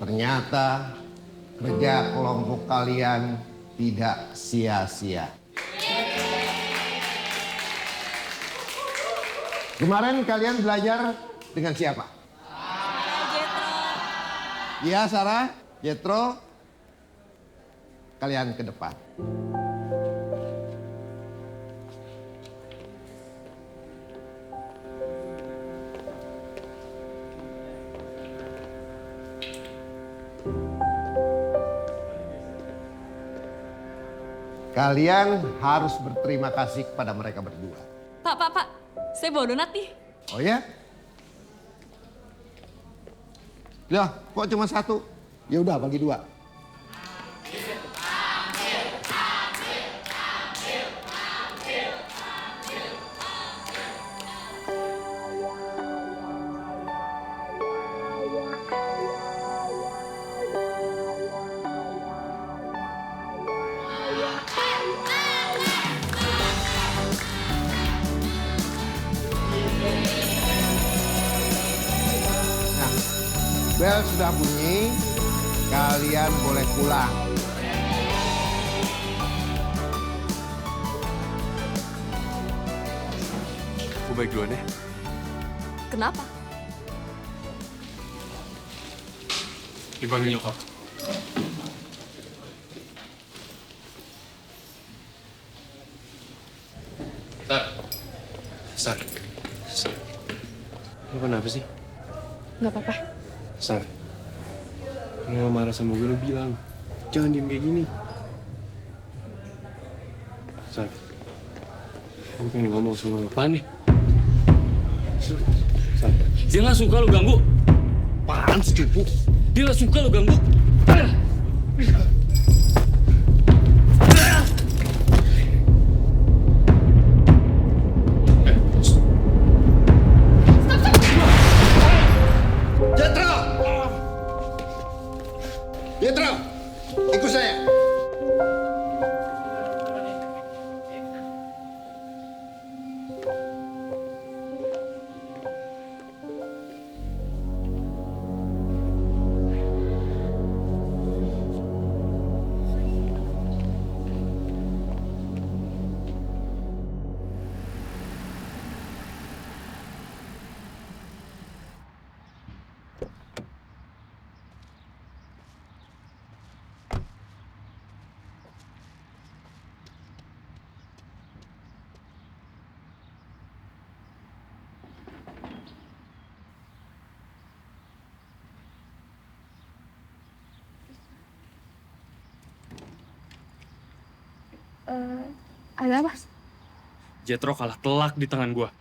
Ternyata kerja kelompok kalian tidak sia-sia. Kemarin kalian belajar dengan siapa? Iya, Sarah, Jetro, kalian ke depan. Kalian harus berterima kasih kepada mereka berdua. Pak, saya bawa donat nih. Oh ya? Loh, kok cuma satu? Ya udah bagi dua. Bel sudah bunyi, kalian boleh pulang. Aku balik duluan ya. Kenapa? Dipanggil nyokap. Sar. Lu kenapa sih? Gak apa-apa. Sar, kalau marah sama gue lu bilang, jangan diem kayak gini. Sar, gue pengen ngomong sama lu. Apaan nih? Sar, dia gak suka lu ganggu. Apaan sih cupu? Dia gak suka lu ganggu. Jetro! Pietro, ikut saya. Ada apa? Jetro kalah telak di tangan gue.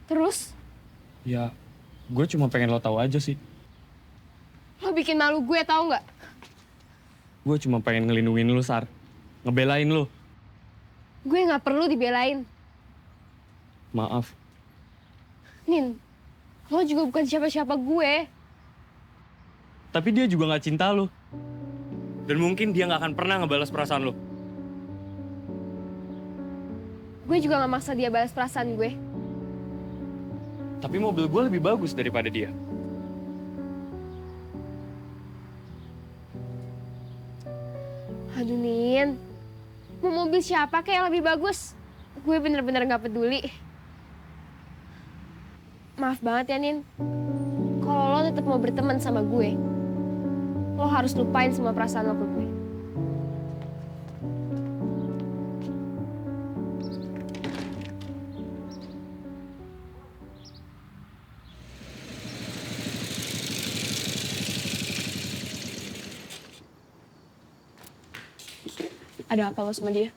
Terus? Ya, gue cuma pengen lo tahu aja sih. Lo bikin malu gue tahu nggak? Gue cuma pengen ngelindungin lo, Sar. Ngebelain lo. Gue nggak perlu dibelain. Maaf. Nin, lo juga bukan siapa-siapa gue. Tapi dia juga nggak cinta lo. Dan mungkin dia nggak akan pernah ngebalas perasaan lo. Gue juga nggak maksa dia balas perasaan gue. Tapi mobil gue lebih bagus daripada dia. Aduh, Nin. Mau mobil siapa kayak yang lebih bagus? Gue bener-bener nggak peduli. Maaf banget ya, Nin. Kalau lo tetap mau berteman sama gue, lo harus lupain semua perasaan lo ke gue. Ada apa lo sama dia?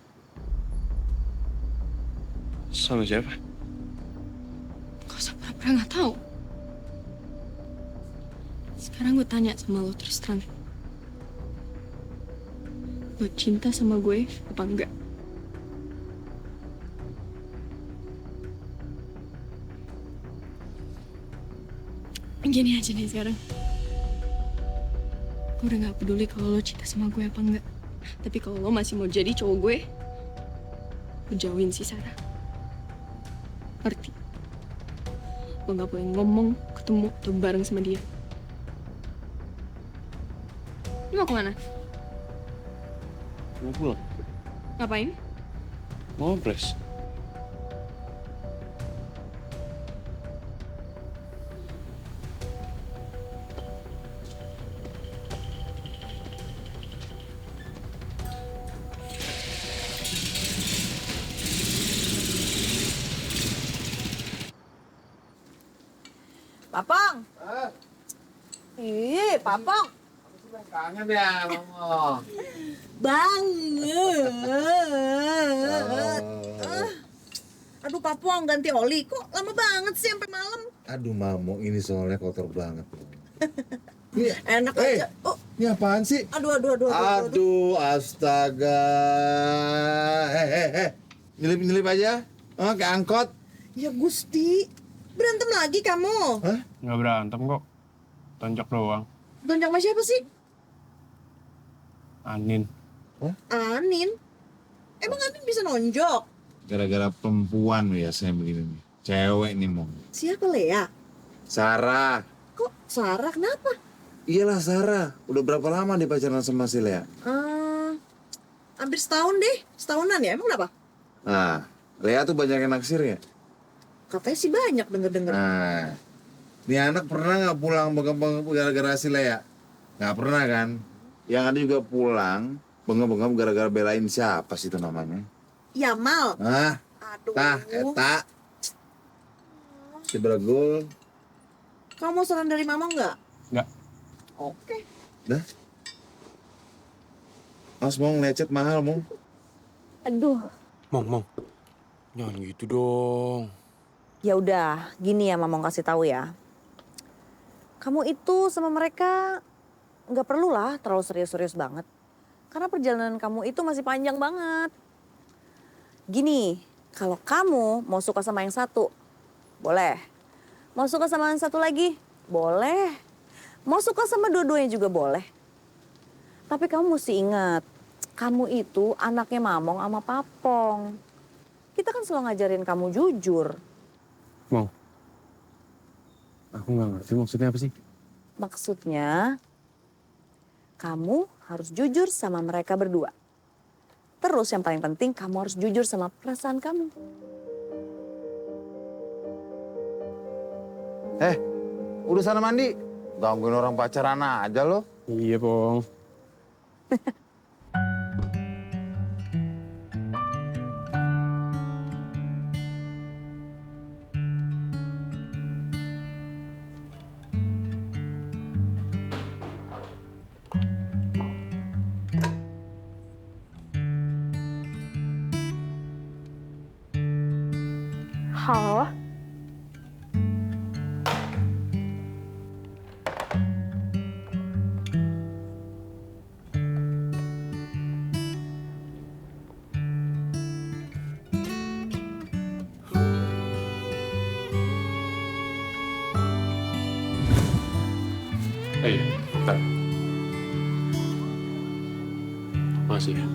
Sama siapa? Gak usah pura-pura nggak tahu. Sekarang gue tanya sama lo terus terang. Lo cinta sama gue apa enggak? Gini aja nih sekarang. Gue udah gak peduli kalau lo cinta sama gue apa enggak. Tapi kalau lo masih mau jadi cowok gue, lo jauhin si Sarah. Ngerti? Lo gak boleh ngomong, ketemu, atau bareng sama dia. Lo mau kemana? Mau pulang. Ngapain? Mau ngepres. Papang. Ih, Papang. Kangen ya, Mama. Banget. Aduh, Papang ganti oli. Kok lama banget sih sampai malam? Aduh, Mamo, ini soalnya kotor banget. Enak aja. Oh, ini apaan sih? Aduh. Astaga. Nyelip-nyelip aja. Oh, kayak angkot. Ya Gusti. Berantem lagi kamu? Hah? Nggak berantem kok. Tonjok doang. Tonjok sama siapa sih? Anin. Anin? Emang Anin bisa nonjok? Gara-gara perempuan biasanya begini nih. Cewek nih, Mom. Siapa Lea? Sarah. Kok Sarah? Kenapa? Iyalah Sarah. Udah berapa lama dia pacaran sama si Lea? Hampir setahun deh. Setahunan ya? Emang kenapa? Nah, Lea tuh banyak yang naksir ya? Katanya sih banyak denger-denger. Nah, ini anak pernah nggak pulang bengong-bengong gara-gara si Lea? Nggak pernah kan? Yang ada juga pulang bengong-bengong gara-gara belain siapa sih itu namanya? Yamal. Nah, Aduh. Eta. Si Bergul. Kamu mau saran dari mama nggak? Nggak. Oke. Dah. Mas mau ngelecet mahal, Mong. Aduh. Mong. Jangan gitu dong. Ya udah, gini ya Mama mau kasih tahu ya. Kamu itu sama mereka nggak perlu lah terlalu serius-serius banget. Karena perjalanan kamu itu masih panjang banget. Gini, kalau kamu mau suka sama yang satu, boleh. Mau suka sama yang satu lagi, boleh. Mau suka sama dua-duanya juga boleh. Tapi kamu mesti ingat, kamu itu anaknya Mamong sama Papong. Kita kan selalu ngajarin kamu jujur. Mong, aku nggak ngerti maksudnya apa sih? Maksudnya, kamu harus jujur sama mereka berdua. Terus yang paling penting, kamu harus jujur sama perasaan kamu. Udah sana mandi. Gangguin orang pacaran aja lo. Iya, Pong. Halo? Iya, bentar. Makasih ya.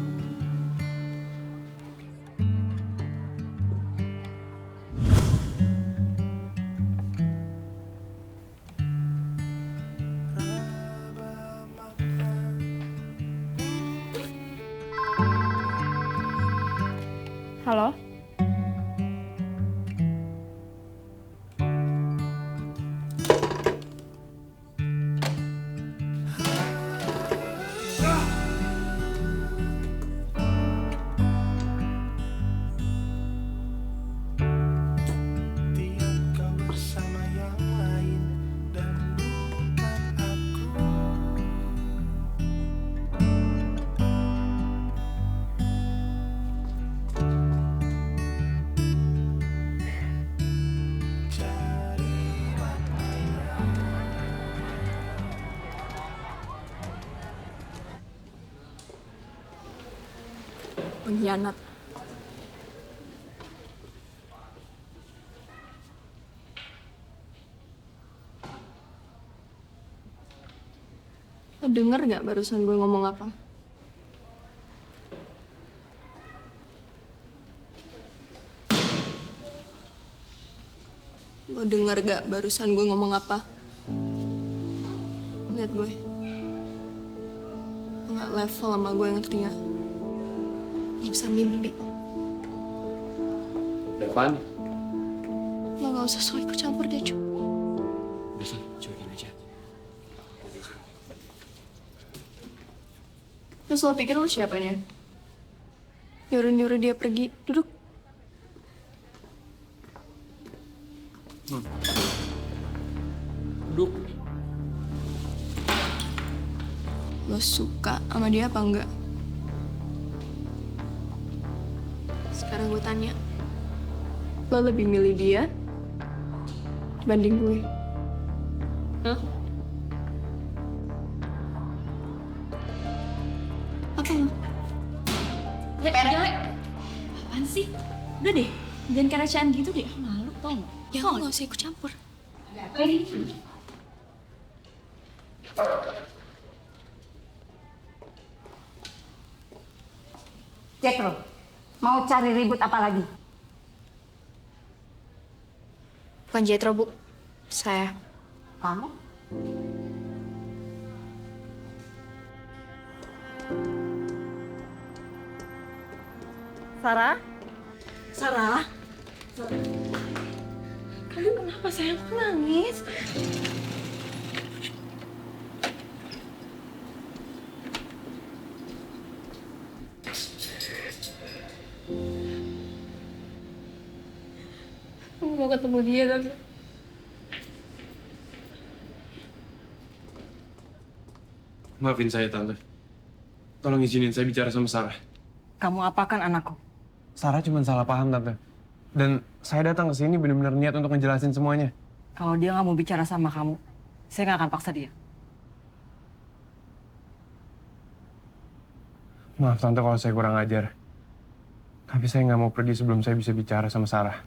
Halo? Pengkhianat. Lo denger gak barusan gue ngomong apa? Lo denger gak barusan gue ngomong apa? Lihat gue. Nggak level sama gue, ngerti gak? Gak bisa mimpi. Ada apaan? Lo gak usah sok ikut campur deh, Cu. Udah sih, cuekin aja. Terus lo pikir lo siapanya? Nyuruh-nyuruh dia pergi. Duduk. Duduk. Lo suka sama dia apa enggak? Sekarang gue tanya. Lo lebih milih dia dibanding gue? Hah? Apa lo? Apaan sih? Udah deh, jangan karecaan gitu deh. Malu tau gak? Ya lo gak usah ikut campur. Jetro, mau cari ribut apa lagi? Bukan Jetro, Bu. Saya. Kamu? Sarah? Sarah? Kamu kenapa sayang? Kok nangis? Aku mau ketemu dia, tapi... Maafin saya, Tante. Tolong izinin saya bicara sama Sarah. Kamu apakan anakku? Sarah cuma salah paham, Tante. Dan saya datang ke sini benar-benar niat untuk ngejelasin semuanya. Kalau dia nggak mau bicara sama kamu, saya nggak akan paksa dia. Maaf, Tante, kalau saya kurang ajar. Tapi saya nggak mau pergi sebelum saya bisa bicara sama Sarah.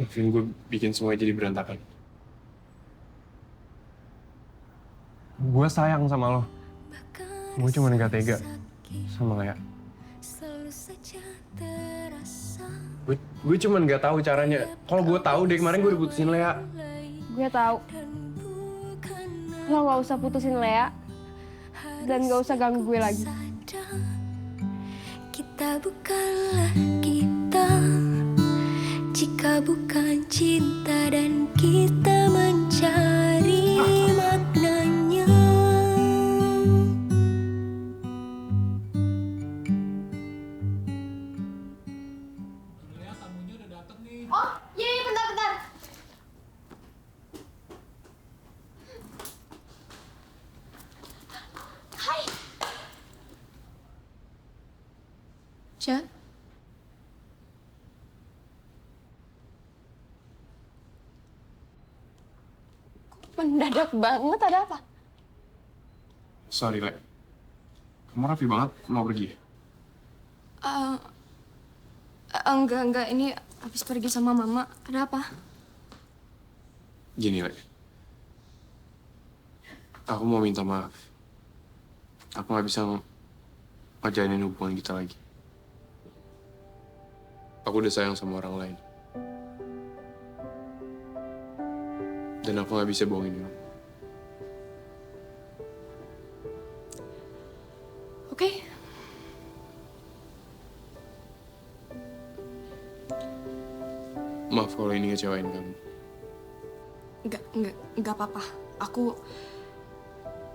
Maafin gue bikin semua jadi berantakan. Gue sayang sama lo. Gue cuma gak tega sama Lea. Gue cuma gak tahu caranya. Kalau gue tahu dari kemarin gue udah putusin Lea. Gue tahu. Lo gak usah putusin Lea. Dan gak usah ganggu gue lagi. Kita bukanlah kita jika bukan cinta dan kita mencari maknanya. Oh, iya, bentar. Hai. Cak. Mendadak banget, ada apa? Sorry, Le. Kamu rapi banget, mau pergi? Enggak. Ini habis pergi sama Mama. Ada apa? Gini, Le. Aku mau minta maaf. Aku gak bisa ngejalanin hubungan kita lagi. Aku udah sayang sama orang lain. Dan aku gak bisa bohongin kamu. Oke. Maaf kalau ini ngecewain kamu. Enggak apa-apa. Aku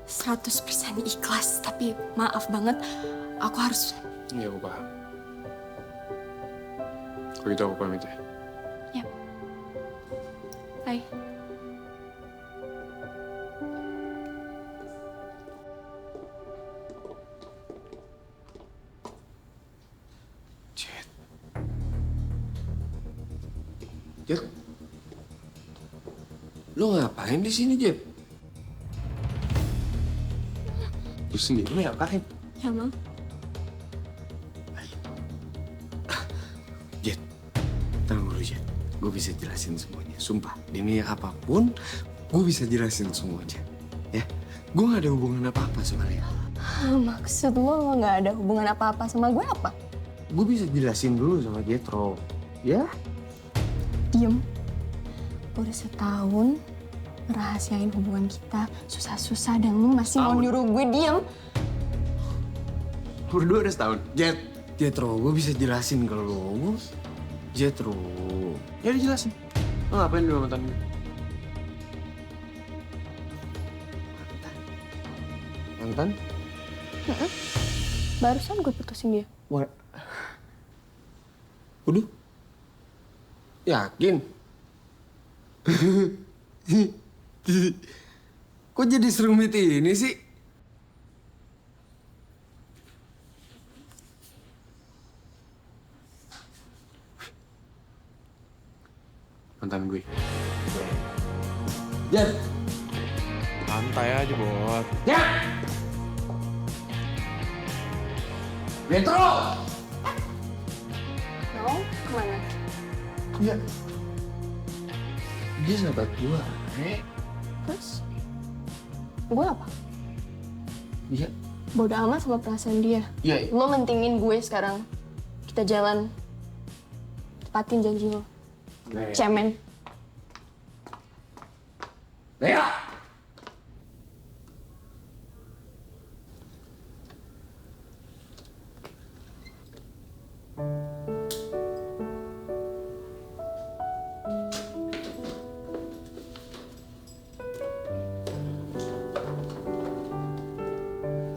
100% ikhlas, tapi maaf banget. Aku harus... Iya, aku paham. Kalau gitu aku pamit ya. Ya. Bye. Jet, lo ngapain di sini, Jet? Lu sendiri ngapain? Ya, Mam. Jet, tenang dulu, Jet. Gue bisa jelasin semuanya. Sumpah, ini apapun, gue bisa jelasin semuanya. Ya, gue gak ada hubungan apa-apa sama Lea. Maksud lo gak ada hubungan apa-apa sama gue apa? Gue bisa jelasin dulu sama Jetro, ya? Diem. Udah setahun merahasiain hubungan kita susah-susah dan lu masih mau nyuruh gue diem. Berdua udah setahun. Jetro, gue bisa jelasin kalau lo. Jetro. Ya dijelasin. Lo ngapain di mantan gue? Mantan? Barusan gue putusin dia. What? Waduh. Yakin? Kok jadi serumit ini sih? Mantan gue. Jet! Santai aja, Bot. Ya! Metro! Mau kemana? Ya. Dia sahabat gua, Terus? Gue apa? Iya. Bodo amat sama perasaan dia. Iya. Lo mentingin gue sekarang. Kita jalan. Tepatin janji lo. Cemen. Lea!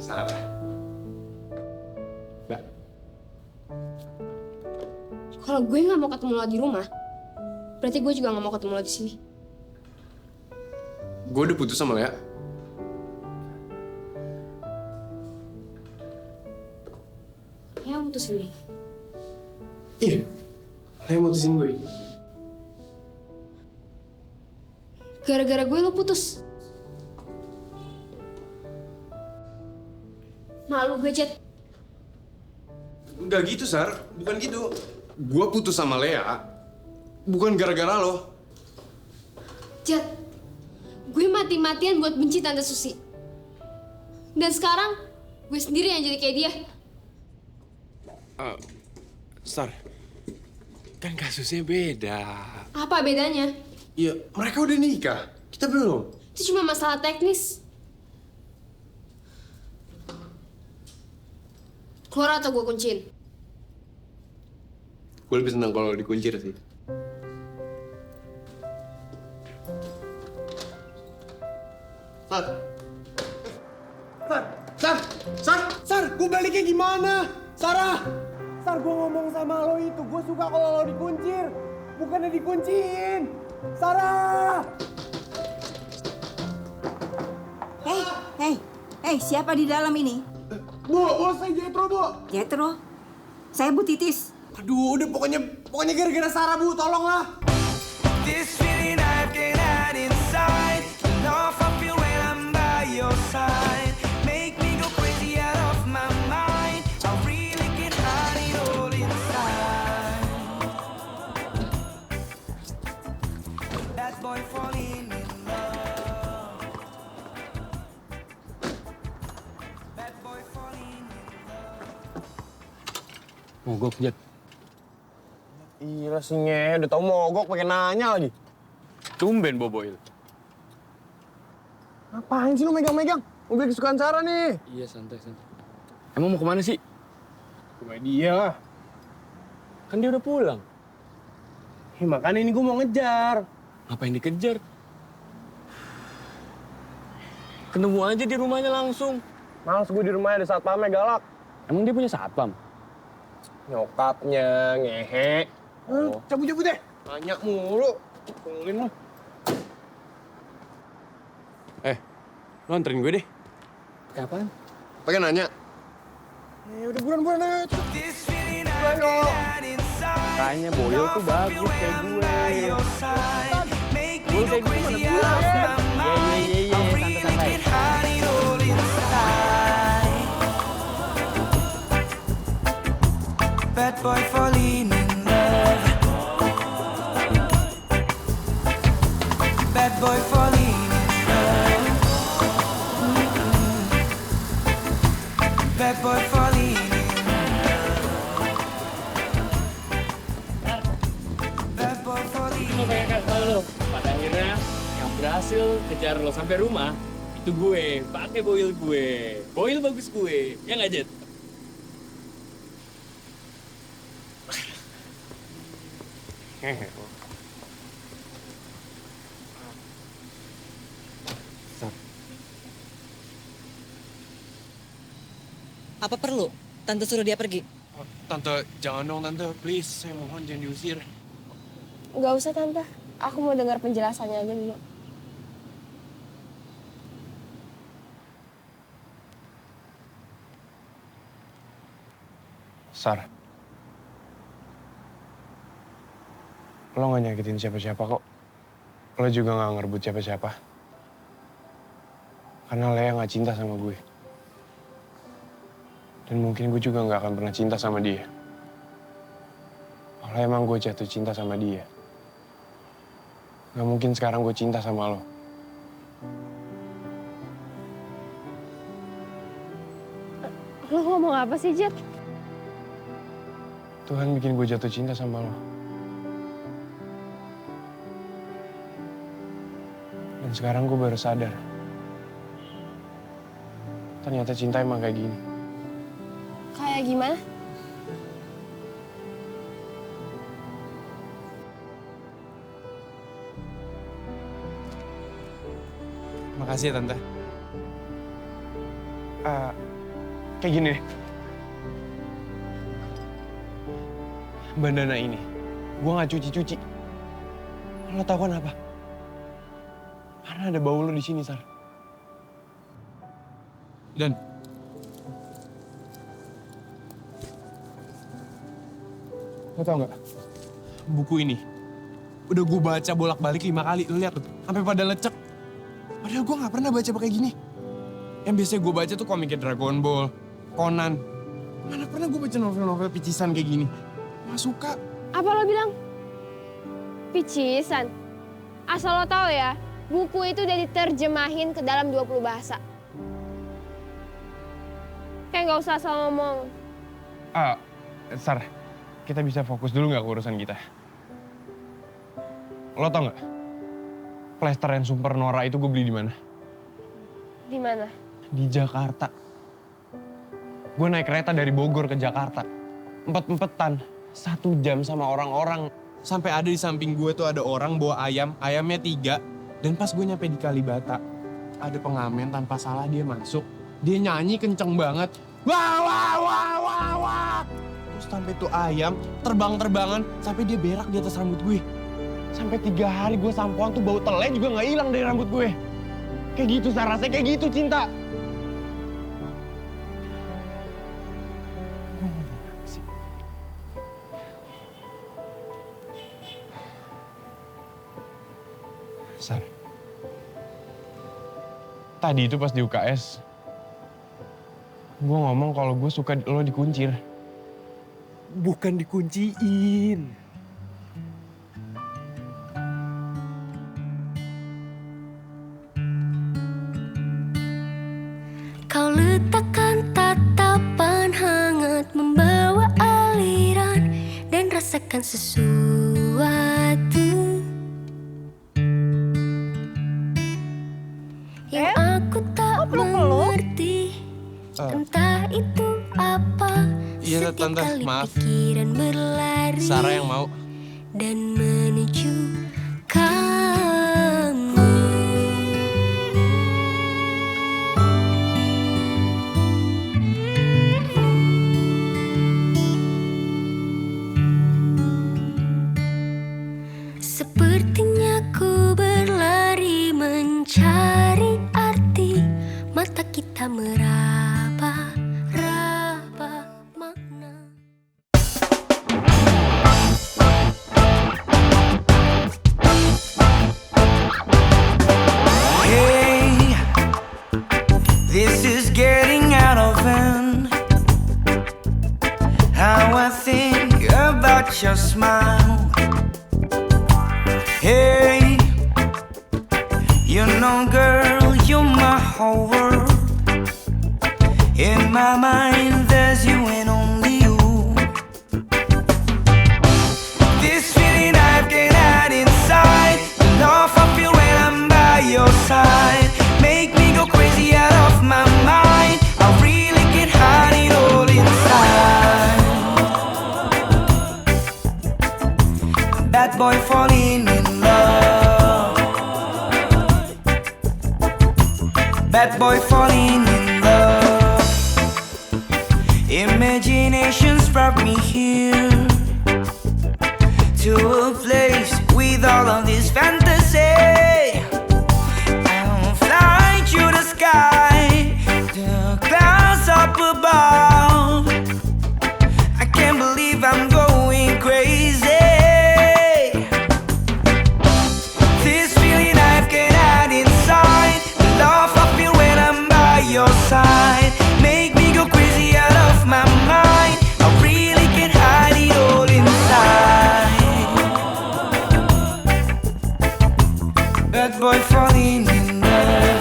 Sarah. Mbak. Kalau gue nggak mau ketemu lo di rumah, berarti gue juga nggak mau ketemu lo di sini. Gue udah putus sama Lea. Ya putusin nih. Iya. Lea mutusin gue. Gara-gara gue lo putus. Malu gue, Jet. Enggak gitu, Sar. Bukan gitu. Gue putus sama Lea Bukan gara-gara lo. Jat, gue mati-matian buat benci Tante Susi. Dan sekarang, gue sendiri yang jadi kayak dia. Star, kan kasusnya beda. Apa bedanya? Iya, mereka udah nikah. Kita belum. Itu cuma masalah teknis. Keluar atau gue kunciin? Gue lebih senang kalau dikuncir sih. Sar, gue baliknya gimana? Sarah, Sar, gue ngomong sama lo itu, gue suka kalau lo dikuncir, bukannya dikunciin. Sarah! Hei, siapa di dalam ini? Bu, saya Jetro, Bu. Jetro? Saya Bu Titis. Aduh, udah pokoknya gara-gara Sarah, Bu, tolonglah. This feeling I can't hide inside. Enough I feel when I'm by your side. Make me go crazy out of my mind. I really can't hide it all inside. That boy falling in love. That boy falling in love. Mogok, Jet. Gila sih, Nge. Udah tau mogok, pakai nanya lagi. Tumben, Boboil. Ngapain sih lu megang-megang? Mobil kesukaan Sarah nih. Iya, santai. Emang mau kemana sih? Ke rumah dia lah. Kan dia udah pulang. Makanya ini gue mau ngejar. Ngapain dikejar? Ketemu aja di rumahnya langsung. Males gue di rumahnya ada satpamnya galak. Emang dia punya satpam? Nyokapnya, ngehe. Cabut-cabut deh. Nanya mulu. Tungguin lo. Lo anterin gue deh. Kapan? Pakai nanya. Udah buruan aja. Buruan dong. Kayaknya Boyle tuh bagus kayak gue. Gue kayak gitu mana pulang ya? Iya, santai-santai. Bad boy falling in love. Bad boy falling in love. Bad boy falling in love. Bad boy falling in love. Gue pengen kasih tau lo, pada akhirnya yang berhasil kejar lo sampai rumah itu gue, pakai Boyle gue. Boyle bagus gue, ya nggak Jet? Apa perlu? Tante suruh dia pergi. Tante, jangan dong Tante. Please, saya mohon jangan diusir. Nggak usah, Tante. Aku mau dengar penjelasannya aja dulu. Sar. Lo gak nyakitin siapa-siapa kok. Lo juga gak ngerebut siapa-siapa. Karena Lea gak cinta sama gue. Dan mungkin gue juga gak akan pernah cinta sama dia. Kalau emang gue jatuh cinta sama dia, gak mungkin sekarang gue cinta sama lo. Lo ngomong apa sih, Jet? Tuhan bikin gue jatuh cinta sama lo. Dan sekarang gue baru sadar. Ternyata cinta emang kayak gini. Kayak gimana? Makasih ya, Tante. Kayak gini deh. Bandana ini, gue gak cuci-cuci. Lo tau kan apa? Karena ada bau lo di sini, Sar. Dan lo tau gak? Buku ini udah gue baca bolak-balik 5 kali. Lo lihat tuh, sampai pada lecek. Padahal gue gak pernah baca kayak gini. Yang biasanya gue baca tuh komiknya Dragon Ball, Conan. Mana pernah gue baca novel-novel picisan kayak gini. Gak suka. Apa lo bilang? Picisan. Asal lo tahu ya, buku itu udah diterjemahin ke dalam 20 bahasa. Kayak nggak usah asal ngomong. Sar, kita bisa fokus dulu nggak ke urusan kita? Lo tau nggak? Plester yang super norak itu gue beli di mana? Di mana? Di Jakarta. Gue naik kereta dari Bogor ke Jakarta. Empet-empetan, 1 jam sama orang-orang. Sampai ada di samping gue tuh ada orang bawa ayam, ayamnya 3. Dan pas gue nyampe di Kalibata, ada pengamen tanpa salah dia masuk. Dia nyanyi kenceng banget. Wah, wah, wah, wah, wah. Terus sampai tuh ayam terbang-terbangan sampai dia berak di atas rambut gue. Sampai 3 hari gue sampoan tuh bau tele juga nggak hilang dari rambut gue. Kayak gitu rasanya, kayak gitu cinta. Sar, tadi itu pas di UKS, gue ngomong kalau gue suka lo dikuncir. Bukan dikunciin. Kau letakkan tatapan hangat membawa aliran dan rasakan sesuatu yang aku tak mengerti. Entah itu apa. Iya tante, maaf. Pikiran berlari Sarah yang mau. dan menuju kamu. Sepertinya ku berlari mencari arti, mata kita meraba-raba makna. Hey, this is getting out of hand. How I think about your smile. Hey, you know, girl, you're my whole world. In my mind, there's you and only you. This feeling I can't hide inside. The love I feel when I'm by your side make me go crazy out of my mind. I really can't hide it all inside. Bad boy falling in love. Bad boy falling in love. Imagination's brought me here to a place with all of this fantasy. I'll fly to the sky, the clouds up above. I can't believe I'm going crazy. This feeling I can't hide inside. The love I feel when I'm by your side make me go crazy out of my mind. I really can't hide it all inside. Bad boy falling in love.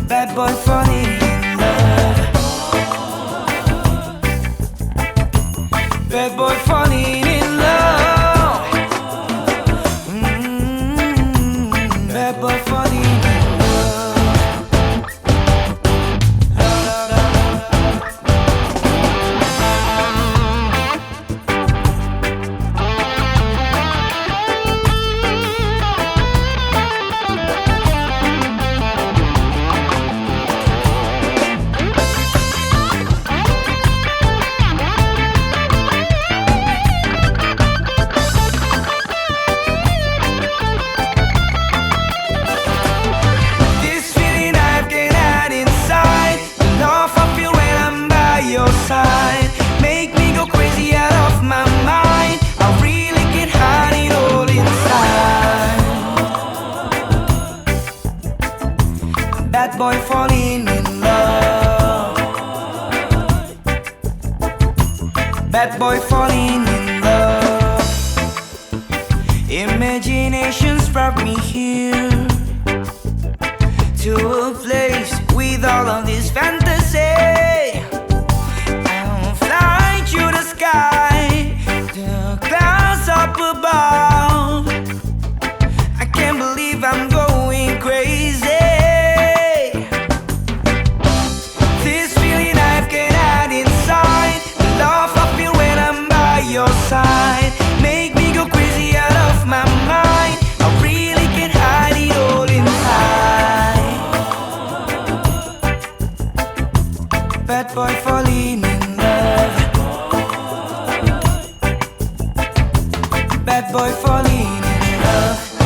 Bad boy falling in love. Bad boy falling in love. Bad boy falling in love. This feeling I can't hide inside. The love I feel when I'm by your side make me go crazy out of my mind. I really can't hide it all inside. Bad boy falling in love. Bad boy falling in love. brought me here to a place with all of this fantasy. I'm flying through the sky, the clouds up above. I can't believe I'm going crazy. This feeling I can't hide inside, the love I feel when I'm by your side, make me go crazy out of my mind. I really can't hide it all inside. Bad boy falling in love. Bad boy falling in love.